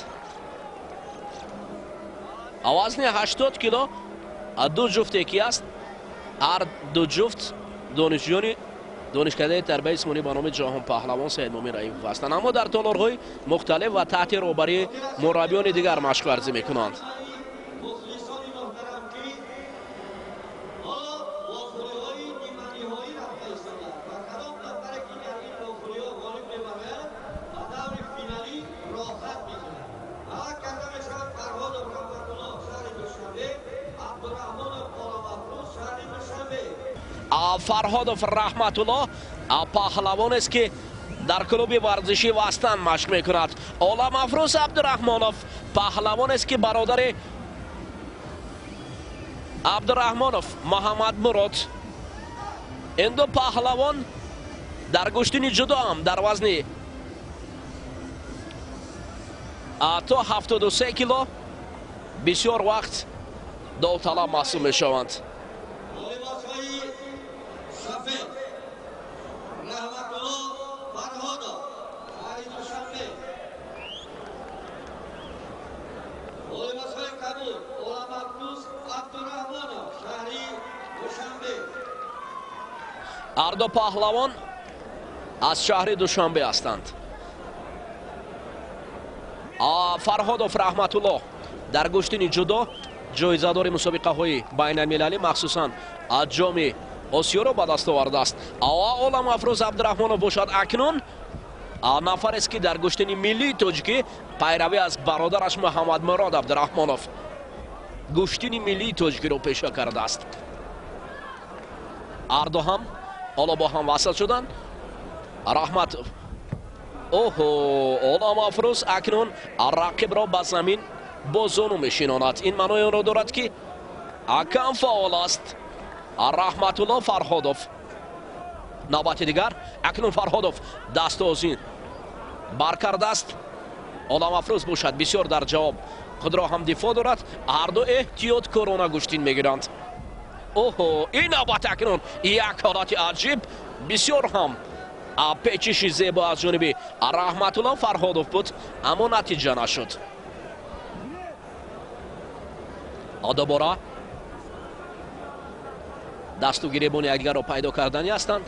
вазни 80 кило ду ҷуфтеки аст. ҳар ду ҷуфт донишҷӯёни донишкадаи тарбияи ҷисмонӣ ба номи ҷоҳон паҳлавон Саидмомин Раҳимов ҳастанд. аммо дар толорҳои мухталиф ва таҳти роҳбарии мураббиёни дигар машқварзӣ мекунанд. Фарходов Рахматуллобек паҳлавонест ки дар клуби варзиши Вастан машқ мекунад. Оламафрӯз Абдураҳмонов паҳлавонест ки бародари Абдураҳмонов Муҳаммад Мурод. ин ду паҳлавон дар гуштини ҷудоам дар вазни то 73 кило бисёр вақт довталаб маҳсуб мешаванд. ардо паҳлавон аз шаҳри Душанбе ҳастанд. Фарходов Рахматуллобек дар гӯштини ҷудо ҷоизадори мусобиқаҳои байналмилалӣ махсусан Ҷоми осиёро ба даст овардааст. Оламафрӯз Абдураҳмонов бошад акнун. Нафарест ки дар гӯштини миллии тоҷикӣ пайравӣ аз бародараш Муҳаммадмурод Абдураҳмонов гӯштини миллии тоҷикиро пеша кардааст. Арду ҳам ҳоло бо ҳам васл шуданд. Рахматуллобек Оламафрӯз акнун рақибро ба замин бо зону мешинонад. ин маънои онро дорад ки акам фаъол аст. Рахматулло Фарходов. навбати дигар акнун Фарходов дастозин бар кардааст. Оламафрӯз бошад бисёр дар ҷавоб худро ҳам дифоъ дорад. ҳарду эҳтиёткорона гӯштин мегиранд. ин навбат акнун як ҳолати аҷиб бисёр ҳам печиши зебо аз ҷониби Рахматулло Фарходов буд, аммо натиҷа нашуд. добора дасту гиребони якдигарро пайдо кардани ҳастанд.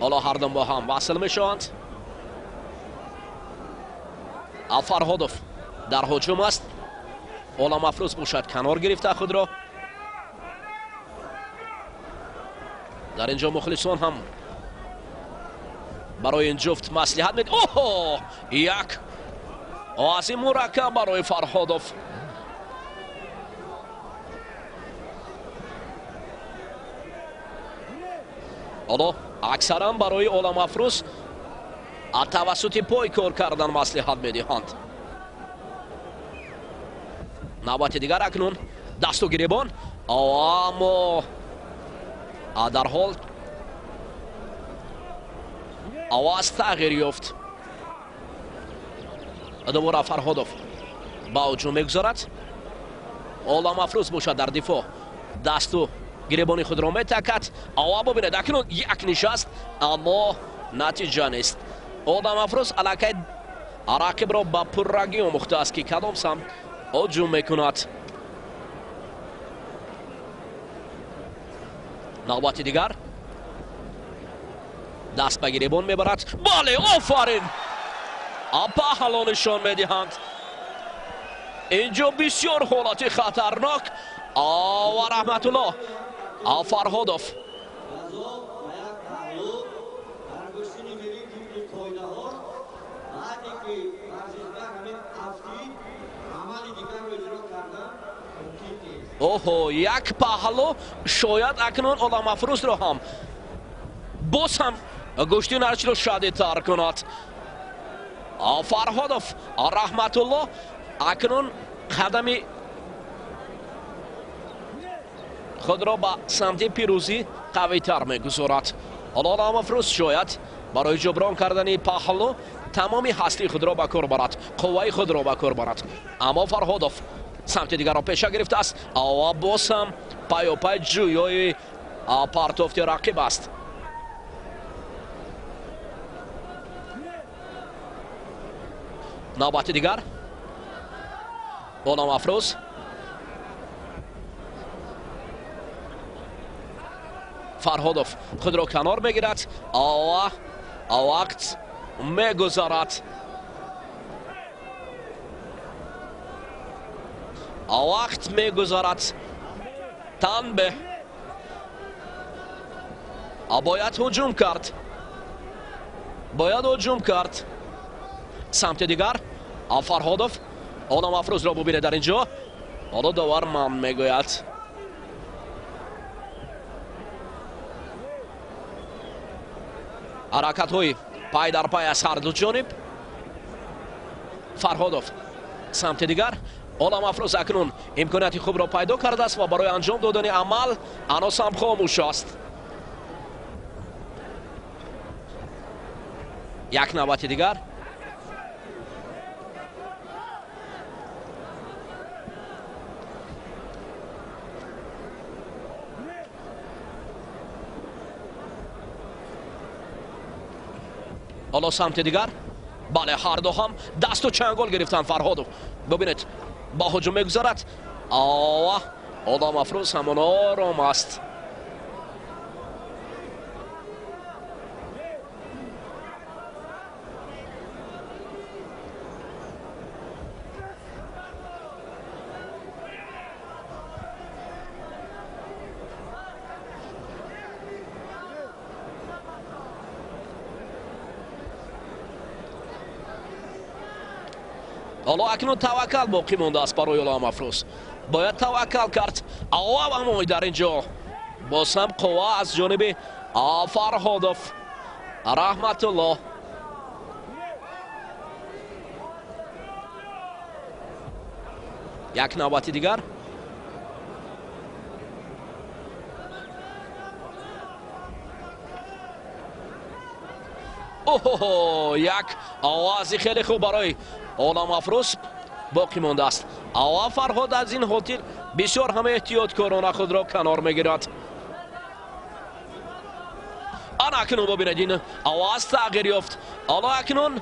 ҳоло ҳардум бо ҳам васл мешаванд. Фарходов дар ҳуҷум аст. Оламафрӯз бошад канор гирифта худро. дар ин ҷо мухлисон ҳам барои ин ҷуфт маслиҳат мед. як азим мураккаб барои Фарходов. ҳоло аксаран барои Оламафрӯз тавассути пой кор кардан маслиҳат медиҳанд. навбати дигар акнун дасту гиребон, аммо дар ҳол аваз тағйир ёфт. дубора Фарходов ба ҳуҷум мегузорад. Оламафрӯз бошад дар дифоъ дасту гиребони худро метакад. бубинед акнун як нишаст, аммо натиҷа нест. Оламафрӯз аллакай рақибро ба пуррагӣ омӯхтааст ки кадом самт ҳуҷум мекунад. навбати дигар даст ба гиребон мебарад. бале, офарин! паҳло нишон медиҳанд. ин ҷо бисёр ҳолати хатарнок. ва Рахматулло Фарходов як паҳло шояд акнун Оламафрӯзро ҳам боз ҳам гӯштин ҳарчиро шадидтар кунад. Фарходов Рахматулло акнун қадами худро ба самти пирӯзӣ қавитар мегузорад. Оламафрӯз шояд барои ҷуброн кардани паҳло тамоми ҳастии худро ба кор барад, қувваи худро ба кор барад. аммо Фарходов самти дигарро пеша гирифтааст. боз ҳам пайопай ҷӯёи партофти рақиб аст. навбати дигар Оламафрӯз Фарходов худро канор мегирад. вақт мегузарад. вақт мегузарад. танбе бояд ҳуҷум кард. самти дигар Фарходов Оламафрӯзро бубинед дар ин ҷо. ҳоло довар ман мегӯяд. ҳаракатҳои пай дар пай аз ҳарду ҷониб. Фарходов самти дигар Оламафрӯз акнун имконияти хубро пайдо кардааст ва барои анҷом додани амал ҳанӯз ҳам хомӯш аст. як навбати дигар ҳоло самти дигар бале ҳарду ҳам дасту чангол гирифтанд. Фарходов бубинед ба ҳуҷум мегузарад. Оламафрӯз ҳамон ором аст. حالا اکنون توکل باقی مونده است برای اولامفروز. باید توکل کرد. اما در اینجا باز هم قوه از جانب فرخادوف. رحمتالله یک نوبتی دیگر. اوه، یک آوازی خیلی خوب برای اولامفروز باقی مانده است. اول فرهاد از این هتل بسیار هم احتیاطکارانه خود را کنار میگیرد. آن اکنون ببینید این آواز تغییر یافت. حالا اکنون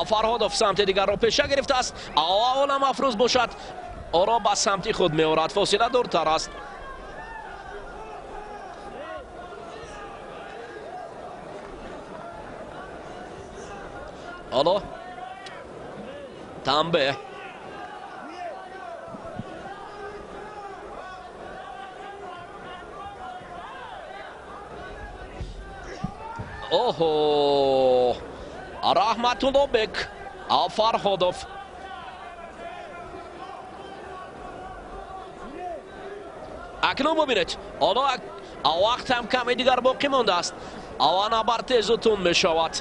فرخادوف سمت دیگر را پیش گرفته است. اولامفروز باشد او را به سمت خود میآورد. فاصله دورتر است. حالا تنبه اوه، رحمتوللبک فرخادوف. اکنون ببینید حالا وقت هم کمی دیگر باقی مانده است. اول نبر تیز و تند می شود.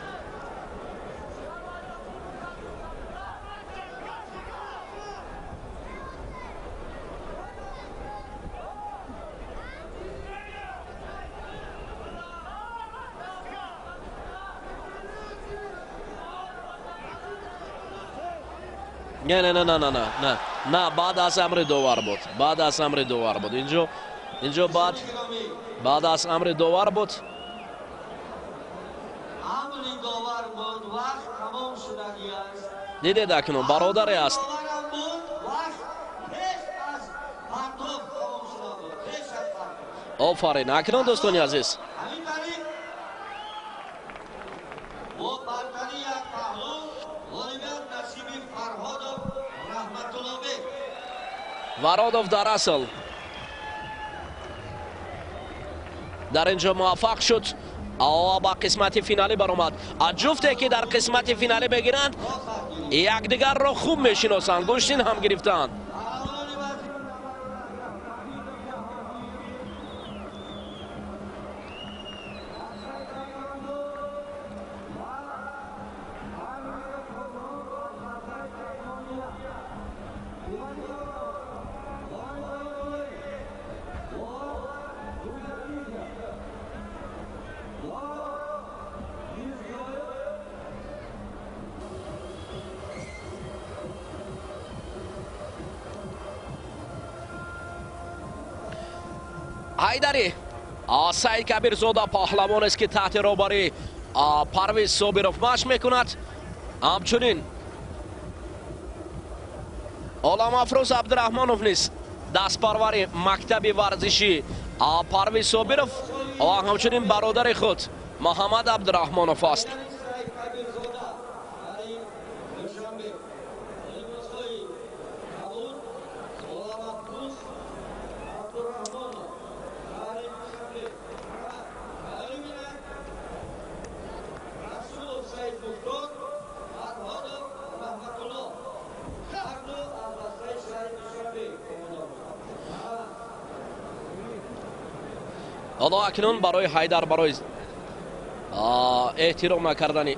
نه بعد از امر داور بود. اینجا بعد از امر داور بود. دیدید اکنون برادری است. آفرین. اکنون دوستانی عزیز فرخادوف در اصل در اینجا موفق شد با قسمت فینالی برآمد. از جفتی که در قسمت فینالی بگیرند یکدیگر را خوب میشناسند. گوشتین هم گرفتند. حیدری سعید کبیرزاده پهلوان است که تحت رهبری پرویز صابروف مشق میکند. همچنین اولامفروز عبدالرحمانوف نیست دستپرور مکتب ورزشی پرویز صابروف و همچنین برادر خود محمد عبدالرحمانوف است. حالا اکنون برای حیدر برای احترام نکردن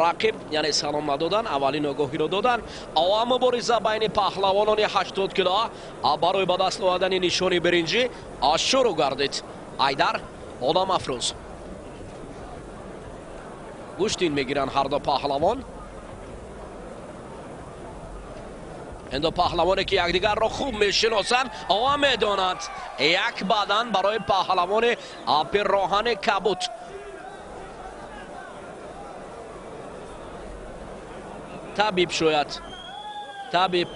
رقیب یعنی سلام ندادن اولین آگاهی را دادن. اول مبارزه بین پهلوانان 80 کیلو برای به دست آوردن نشان برنجی شروع گردید. حیدر اولامفروز گوشتین میگیرن هر دو پهلوان. این دو پهلوانی که یکدیگر را خوب میشناسند و میدانند یک بدن برای پهلوان پیراهن کبوت. طبیب شاید طبیب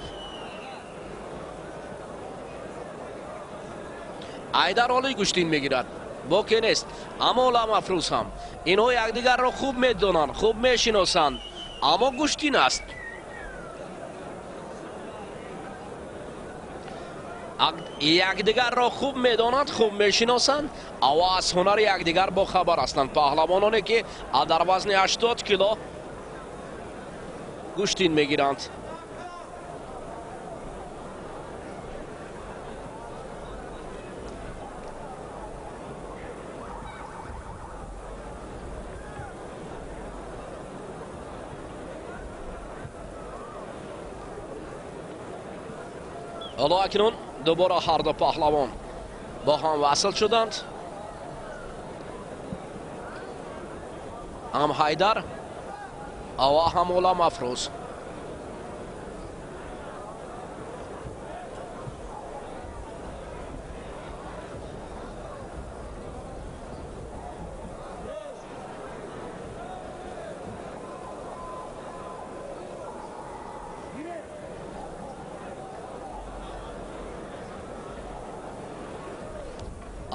حیدر حالی گوشتین میگیرد باقی نیست. اما اولامفروز هم اینها یکدیگر را خوب میدانند خوب میشناسند اما گوشتین است. یکدیگر را خوب میدانند خوب میشناسند و از هنر یکدیگر با خبر هستند. پهلوانانی که در وزن 80 کیلو گوشتین میگیرند. حالا اکنون دوباره هر دو پهلوان با هم وصل شدند. هم حیدر و هم اولامفروز.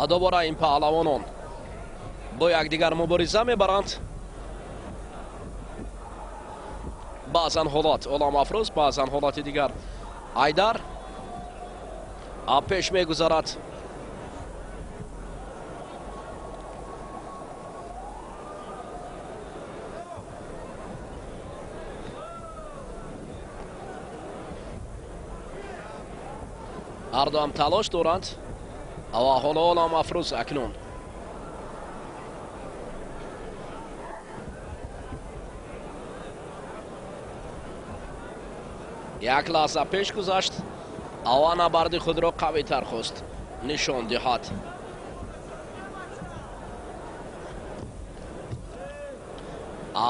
دوباره این پهلوانان با یکدیگر مبارزه میبرند. بعضا حالات اولامفروز، بعضا حالات دیگر حیدر پیش میگذارد. هر دو هم تلاش دارند. و حالا اولامفروز اکنون یک لحظه پیش گذاشت و نبرد خود را قوی تر خواست نشان دهد.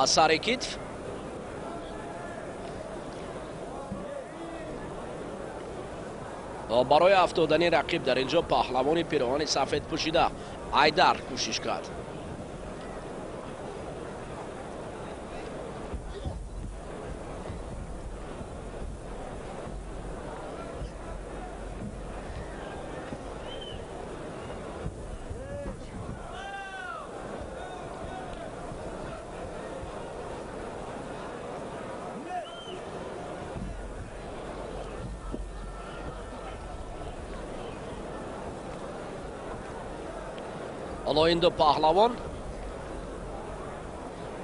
سر کتف و برای افتادن رقیب در اینجا پهلوان پیراهن سفید پوشیده حیدر کوشش کرد. حالا این دو پهلوان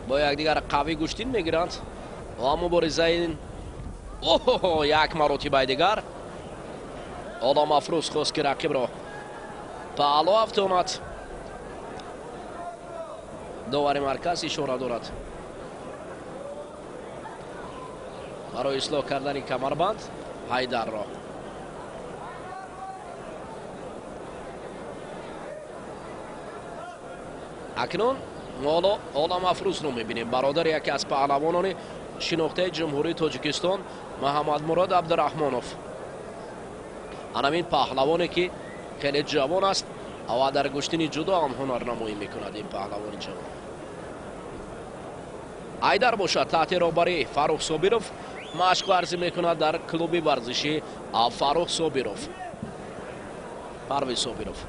با یکدیگر قوی گوشتین میگیرند و مبارزه این یک مراتبه دیگر. اولامفروز خواست که رقیب را پهلو افتاند. داور مرکز اشاره دارد برای اصلاح کردن کمربند حیدر را. اکنون حالا اولامفروز رو میبینیم. برادر یکی از پهلوانان شناخته جمهوری تاجیکستان محمد مراد عبدالرحمانov. همین پهلوانی که خیلی جوان است و در گوشتین جدا هم هنرنمایی میکند. این پهلوان جوان حیدر باشد تحت رهبری فاروق صابروف مشق ورزی میکند در کلوب ورزشی فاروق صابروف. پرویز صابروف.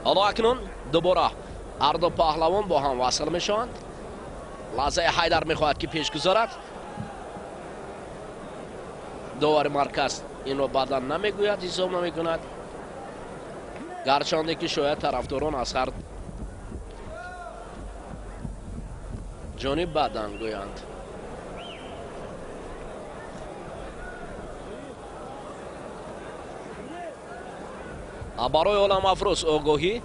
حالا اکنون دوباره هر دو پهلوان با هم وصل میشوند. لحظه حیدر میخواهد که پیش گذارد. داور مرکز این رو بعدا نمیگوید، حساب نمیکند، گرچنده که شاید طرفداران از هر جانب بعدا گویند. برای اولامفروز آگاهی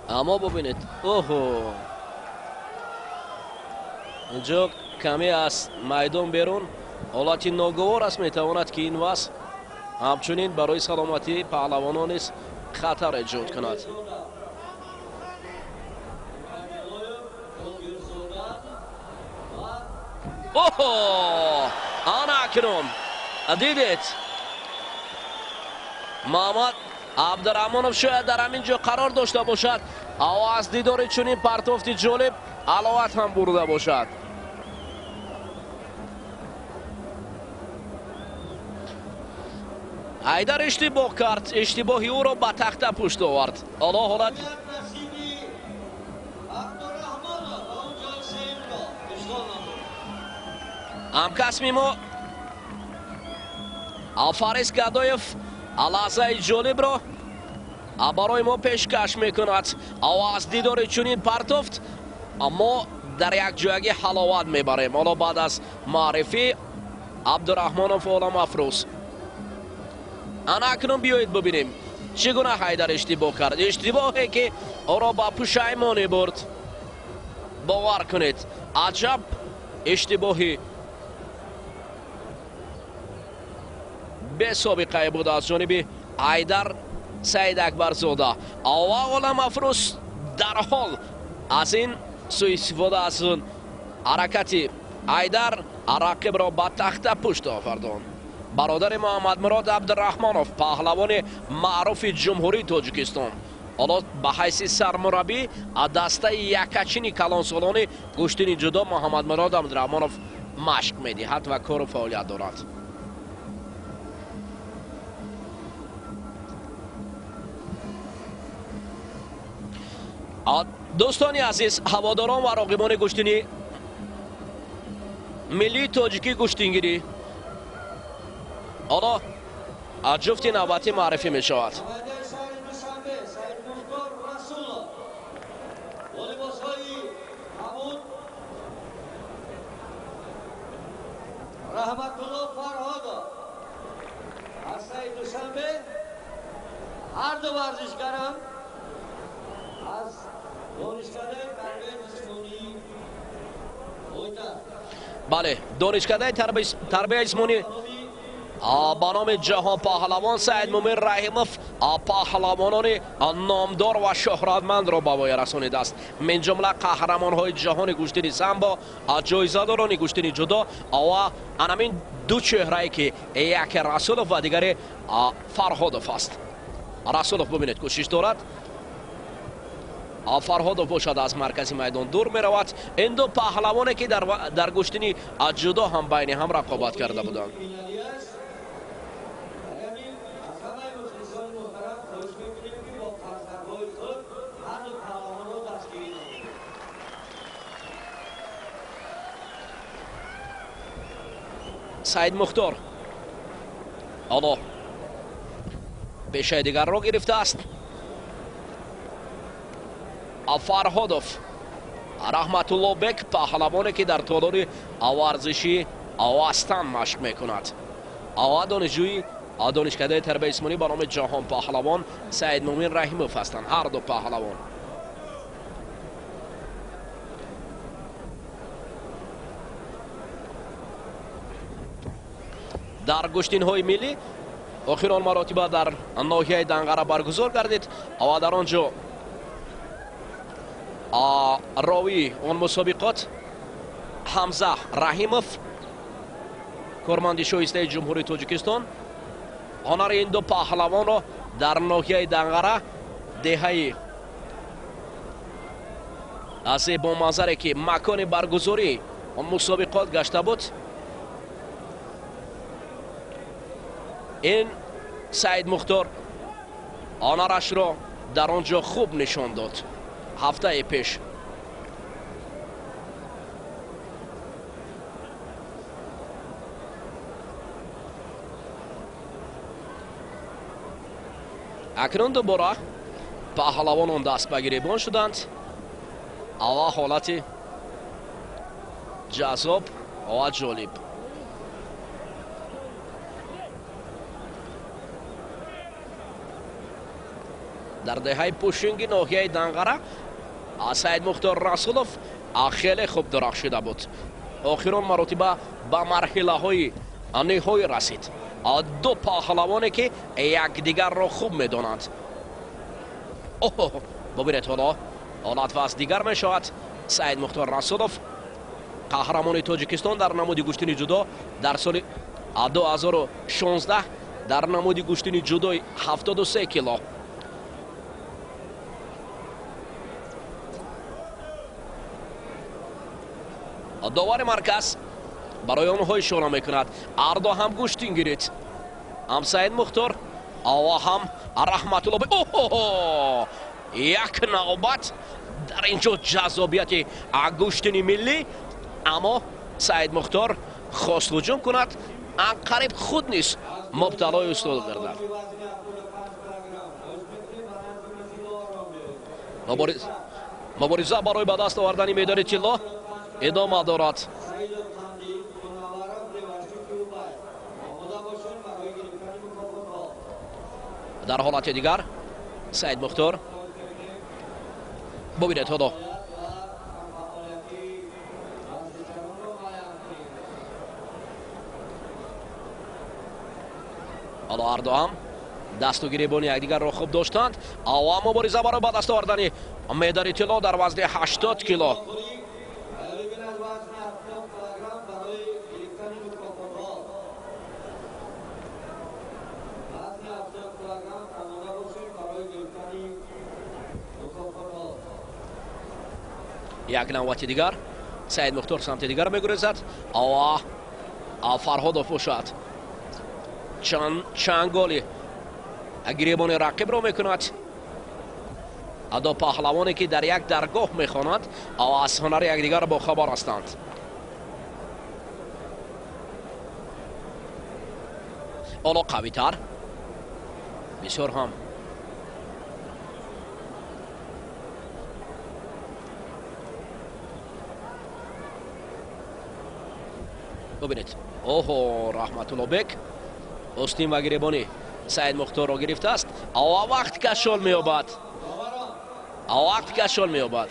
اما ببینید اینجا کمی از میدان بیرون حالتی ناگوار است. میتواند که این وضع همچنین برای سلامتی پهلوانان نیز خطر ایجاد کند. آن اکنون دیدید محمد عبدالرحمانov شاید در همینجا قرار داشته باشد و از دیدار چنین پرتافت جالب علاوت هم برده باشد. حیدر اشتباه کرد، اشتباهی او را به تخته پشت آورد. حالا حالت همکسب ما فارس گدایف لحظه جالب را برای ما پیشکش میکند و از دیدار چنین پرتافت اما дар якҷоягӣ ҳаловат мебарем. ҳоло баъд аз маърифӣ Абдураҳмонов Оламафрӯз. ана акнун биёед бубинем чӣ гуна Ҳайдар иштибоҳ кард. Иштибоҳе ки оро ба пушаймонӣ бурд. бовар кунед, аҷаб иштибоҳи бесобиқае буд аз ҷониби Ҳайдар Саидакбарзода. ва Оламафрӯз дарҳол аз ин суистифода аз ҳаракати Ҳайдар рақибро ба тахта пушт овардон. бародари Муҳаммадмурод Абдураҳмонов, паҳлавони маъруфи ҷумҳурии Тоҷикистон, ҳоло ба ҳайси сармураббӣ дастаи якачини калонсолони гуштини ҷудо Муҳаммадмурод Абдураҳмонов машқ медиҳад ва кору фаъолият дорад. дӯстони азиз, ҳаводорон ва роғибони гуштини милли тоҷикӣ гуштингирӣ, ҳоло ҷуфти навбатӣ маърифӣ мешавад. Душанбе, Саидмухтор, Расулов. Бо либосҳои ҳамун Рахматуллобек, Фарходов. Аз Душанбе ҳар ду варзишгарам аз донишкадаи тарбияи ҷисмонии Пойтахт. бале, донишкадаи тарбияи ҷисмонӣ ба номи ҷаҳон паҳлавон Саидмухтор Раҳимов паҳлавонони номдор ва шӯҳратмандро ба воя расонидааст. мин ҷумла қаҳрамонҳои ҷаҳони гуштини самбо, ҷоизадорони гуштини ҷудо ва анамин ду чеҳрае ки яке Расулов ва дигаре Фарходов аст. Расулов бубинед кӯшиш дорад. Фарходов бошад аз маркази майдон дур меравад. ин ду паҳлавоне ки дар гуштини ҷудо ҳам байни ҳам рақобат карда буданд. Саидмухтор ҳоло пешаи дигарро гирифтааст. Фарходов, Рахматуллобек, паҳлавоне ки дар толори варзиши вастан машқ мекунад. ва донишҷӯи донишкадаи тарбияи ҷисмонӣ ба номи ҷаҳон паҳлавон Саидмухтор Раҳимов ҳастанд. ҳар ду паҳлавон дар гуштинҳои миллӣ охирон маротиба дар ноҳияи Данғара баргузор гардид ва дар он ҷо ровии он мусобиқот Ҳамза Раҳимов, корманди шоистаи ҷумҳурии Тоҷикистон, онари ин ду паҳлавонро дар ноҳияи Данғара деҳаи зебоманзаре ки макони баргузории он мусобиқот гашта буд, ин Саидмухтор онарашро дар он ҷо хуб нишон дод ҳафтаи пеш. акнун дубора паҳлавонон даст ба гиребон шуданд ва ҳолати ҷазоб ва ҷолиб. дар деҳаи пӯшинги ноҳияи Данғара Саидмухтор Расулов хеле хуб дурахшида буд. охирон маротиба ба марҳилаҳои ниҳоӣ расид. ду паҳлавоне ки якдигарро хуб медонанд. бубинед, ҳоло ҳолат ваз дигар мешавад. Саидмухтор Расулов, қаҳрамони Тоҷикистон дар намуди гуштини ҷудо дар соли 2016 дар намуди гуштини ҷудои 73 кило. довари марказ барои онҳо ишора мекунад. ҳарду ҳам гуштин гирид, ҳам Саидмухтор ва ҳам Рахматуллобек. як навбат дар ин ҷо ҷазобияти гуштини миллӣ, аммо Саидмухтор хост ҳуҷум кунад, анқариб худ низ мубталои устод гардад. мубориза барои ба даст овардани медони тилло ادامه دارد. در حالت دیگر سعیدمухтор ببینید حالا هر دو هم دست و گریبانی یکدیگر را خوب داشتند. اما مبارزه برای به دست آوردن مدال طلا در وزن 80 کیلو. یک نوبت دیگر سعیدمухтор سمت دیگر میگریزد. فرهادов باشد چنگالی گریبان رقیب را میکند. دو پهلوانی که در یک درگاه میخواند و از هنر یکدیگر با خبر هستند. حالا قوی تر بسیار هم ببینید رحمتوللобек استین و گریبانی سعیدمухтор را گرفته است. وقت کشال می‌یابد.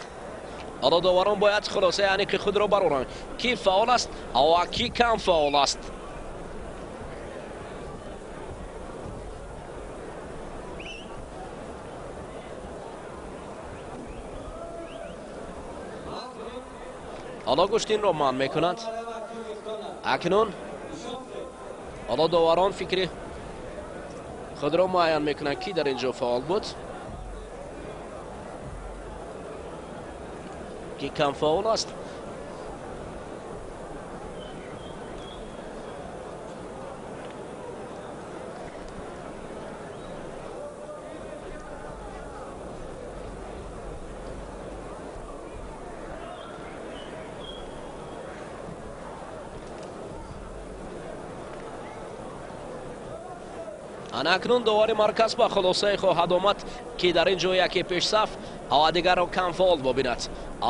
حالا داوران باید خلاصه یعنی که خود را برآورند کی فعال است و کی کم فعال است. حالا گوشتین را منع میکنند. اکنون حالا داوران فکری خود را معین میکنند کی در اینجا فعال بود کی کم فعال است. اکنون داور مرکز به خلاصه خواهد آمد که در اینجا یکی پیش صف و دیگر را کم فعال ببیند.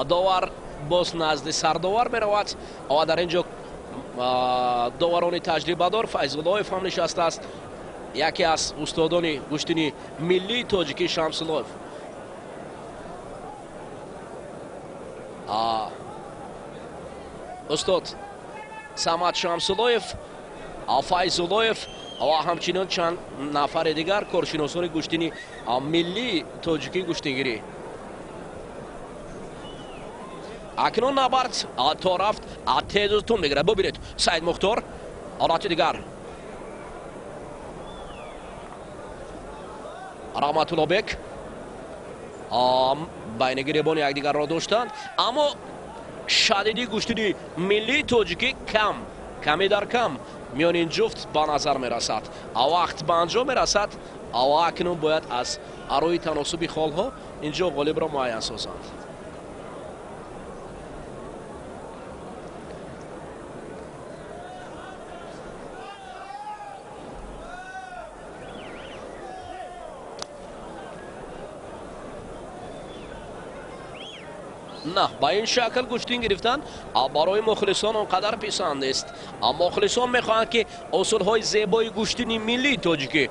داور باز نزد سرداور می رود و در اینجا داوران تجربه دار فیض‌الله‌ف هم نشسته است. یکی از استادان گوشتینی ملی تاجیکی شمس‌الله‌ف. استاد самат شمس‌الله‌ف فیض‌الله‌ف و همچنین چند نفر دیگر کارشناسان گوشتینی ملی تاجیکی گوشتینگیری. اکنون نبرد تا رفت تیزتون میگیره. ببینید سعیدمухтор حالت دیگر رحمتوللобек بین گریبان یکدیگر را داشتند اما شدیدی گوشتینی ملی تاجیکی کمی در کم میان این جفت به نظر میرسد. وقت به انجام میرسد اکنون باید از روی تناسب خالها اینجا غالب را معین سازند. نه با این شکل گوشتین گرفتن برای مخلصان اونقدر پسند است. مخلصان میخواهند که اصول های زیبای گوشتینی ملی تاجیکی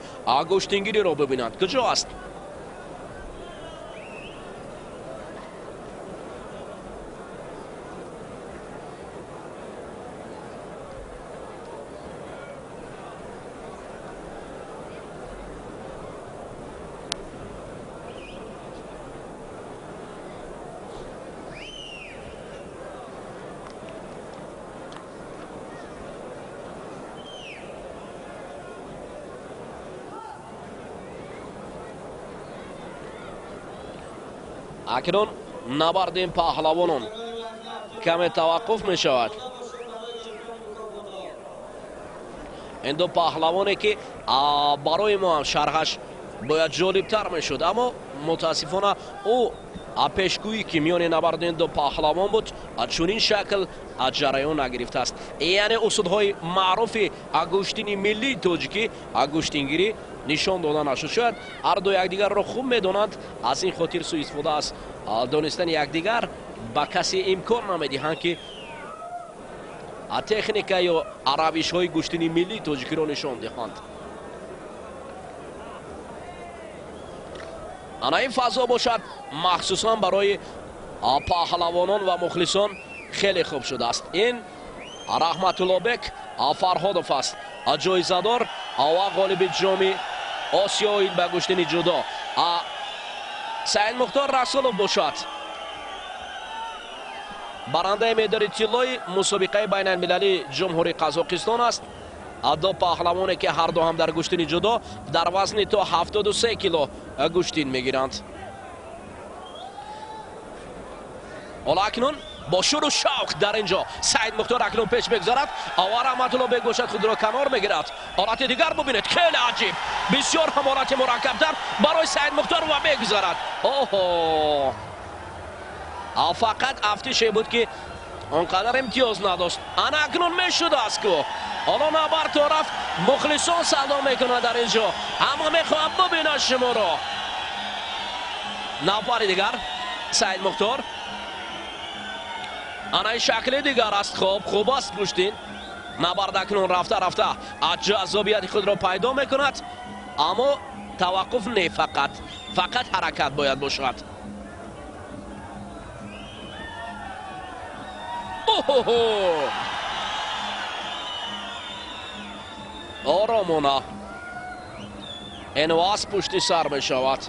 گوشتینگیری را ببینند. کجا است؟ اکنون نبرد این پهلوانان کمی توقف می شود. این دو پهلوانی که برای ما هم شرحش باید جالب تر می شد اما متاسفانه او پیشگویی که میان نبرد این دو پهلوان بود چنین شکل جریان نگرفته است. یعنی اصولهای معروف گوشتینی ملی تاجیکی گوشتینگیری نشان داده نشد. شاید هر دو یکدیگر را خوب میدانند از این خاطر سوء استفاده از دانستن یکدیگر ба касе имкон намедиҳанд ки техника ё равишҳои гуштини милли тоҷикиро нишон диҳанд. ана ин фазо бошад махсусан барои паҳлавонон ва мухлисон хеле хуб шудааст. ин Рахматуллобек Фарходов аст, ҷоизадор ва ғолиби ҷоми осиёи ба гуштини ҷудо. Саидмухтор Расулов бошад, барандаи медори тиллои мусобиқаи байналмилалии ҷумҳури Қазоқистон аст. ду паҳлавоне ки ҳарду ҳам дар гуштини ҷудо дар вазни то 73 кило гуштин мегиранд. ҳола акнун бо шӯру шавқ дар инҷо Саидмухтор акнун пеш мегзарад. ава Рахматуллобек бошад худро канор мегирад. ҳолати дигар бубинед, хеле аҷиб, бисёр ҳам ҳолати мураккабтар барои Саидмухтор ва мегзарад. оҳо, фақат афтише буд ки он қадар имтиёз надошт. ана акнун мешудааст ку ҳоло навбар то рафт. мухлисон садо мекунад дар инҷо, ҳама мехоҳам бубинад шуморо. навбари дигар Саидмухтор, ана ин шакли дигар аст. хуб аст гуштин. набард акнун рафта ҷаззобияти худро пайдо мекунад, аммо таваққуф не, фақат ҳаракат бояд бошад. оромона энвас пушти сар мешавад.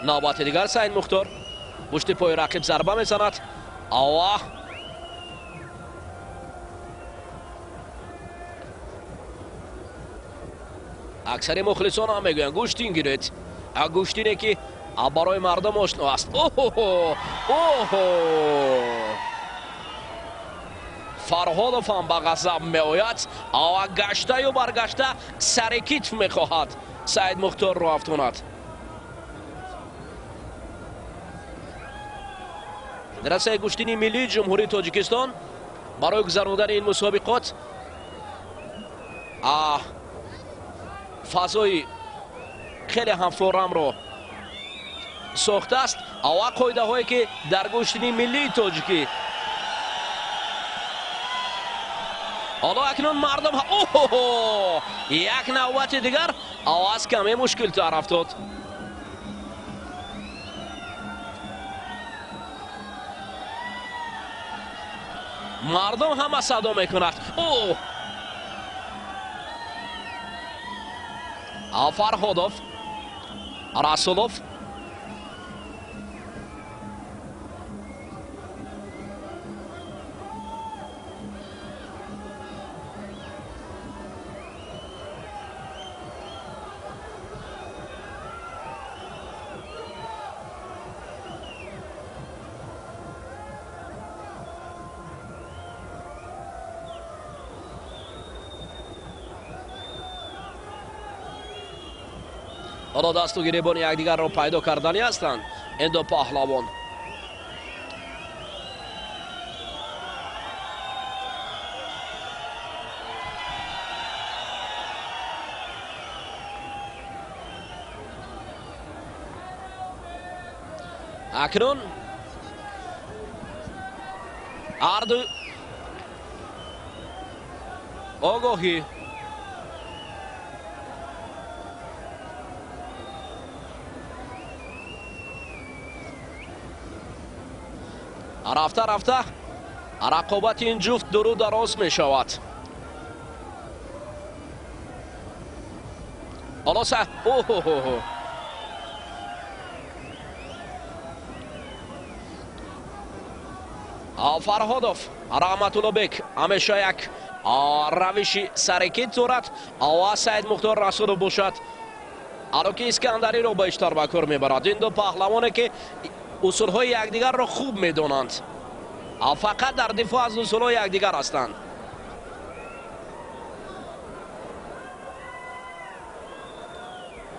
навбати дигар Саидмухтор пушти пои рақиб зарба мезанад. ава аксари мухлисон ҳам мегӯянд гуштин гиред. гуштине ки барои мардум ошно аст. Фарходов ҳам ба ғазаб меояд. ава гаштаю баргашта сари китф мехоҳад Саидмухторро афтонад. федератсияи гуштини миллии ҷумҳурии Тоҷикистон барои гузаронидани ин мусобиқот фазои хеле ҳам форамро сохтааст. ава қоидаҳое ки дар гуштини миллии тоҷикӣ ҳоло акнун мардум як навбати дигар аз каме мушкилтар афтод. мардум ҳама садо мекунад. Фарходов, Расулов, ҳоло дасту гиребони якдигарро пайдо кардани ҳастанд ин ду паҳлавон. акнун ҳарду огоҳӣ рафта рақобати ин ҷуфт дуру дароз мешавад. ҳоло Фарходов, Рахматуллобек ҳамеша як равиши сарекит дорад. ва Саидмухтор Расулов бошад, ало ки искандариро бештар ба кор мебарад. ин ду паҳлавоне ки усулҳои якдигарро хуб медонанд, фақат дар дифоъ аз усулҳои якдигар ҳастанд.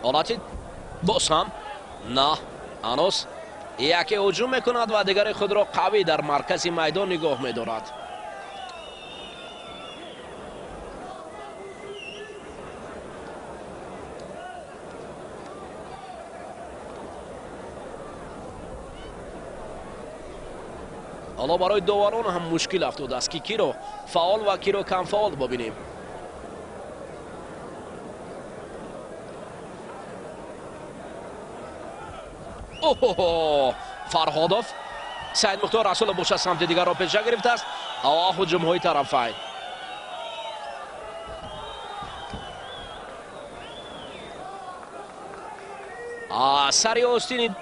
ҳолати боз ҳам на ҳанӯз яке ҳуҷум мекунад ва дигари худро қавӣ дар маркази майдон нигоҳ медорад. حالا برای داوران هم مشکل افتاده است که کی رو فعال و کی رو کم فعال ببینیم. اوه فرخادوف سعیدمختار رسول باشه سمت دیگر را پیش گرفته است. او هجوم های طرفین سری گوشتینی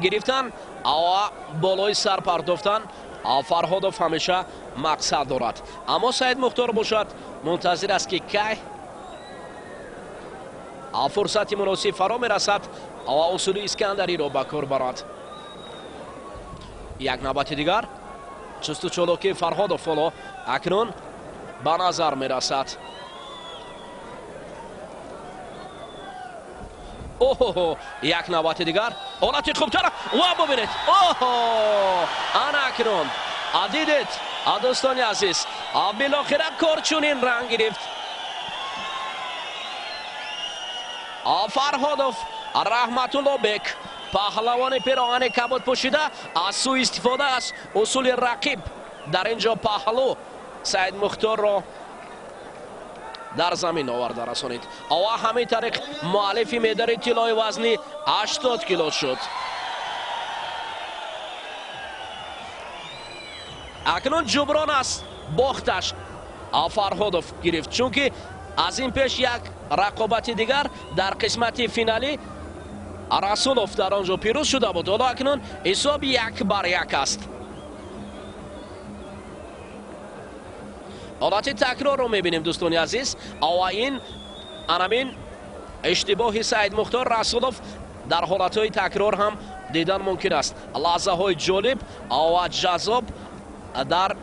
گرفتن او بالای سر پرداختن. فرخادوف همیشه مقصد دارد، اما سعیدمختار باشد منتظر است که کی فرصت مناسب فرا میرسد او اصول اسکندری را به کار برد. یک نوبت دیگر چست و چالاکی فرخادوف حالا اکنون به نظر میرسد. اوه یک نوبت دیگر حالت خوبتر و ببینید انا اکنون دیدید دوستان عزیز بالاخره کار چنین رنگ گرفت. فرخادوف رحمتوللابک پهلوان پیراهن کبود پوشیده از سوء استفاده از اصول رقیب در اینجا پهلو سعیدمختار را در زمین آورده رسانید. او همین طریق مؤلف مقدار طلای وزنی 80 کیلو شد. اکنون جبران است باختش فرخادوف گرفت، چون که از این پیش یک رقابت دیگر در قسمت فینالی رسولوف در آنجا پیروز شده بود. حالا اکنون حساب 1-1 است. حالت تکرار رو میبینیم دوستان عزیز. او این انامین اشتباه سعیدمختار رسولوف در حالت های تکرار هم دیدن ممکن است. لحظه های جالب و جذاب در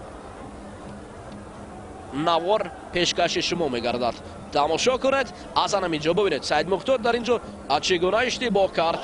نوار پیشکش شما میگردد. تماشا کنید از اینجا ببینید سعیدمختار در اینجا چگونه اشتباه کرد.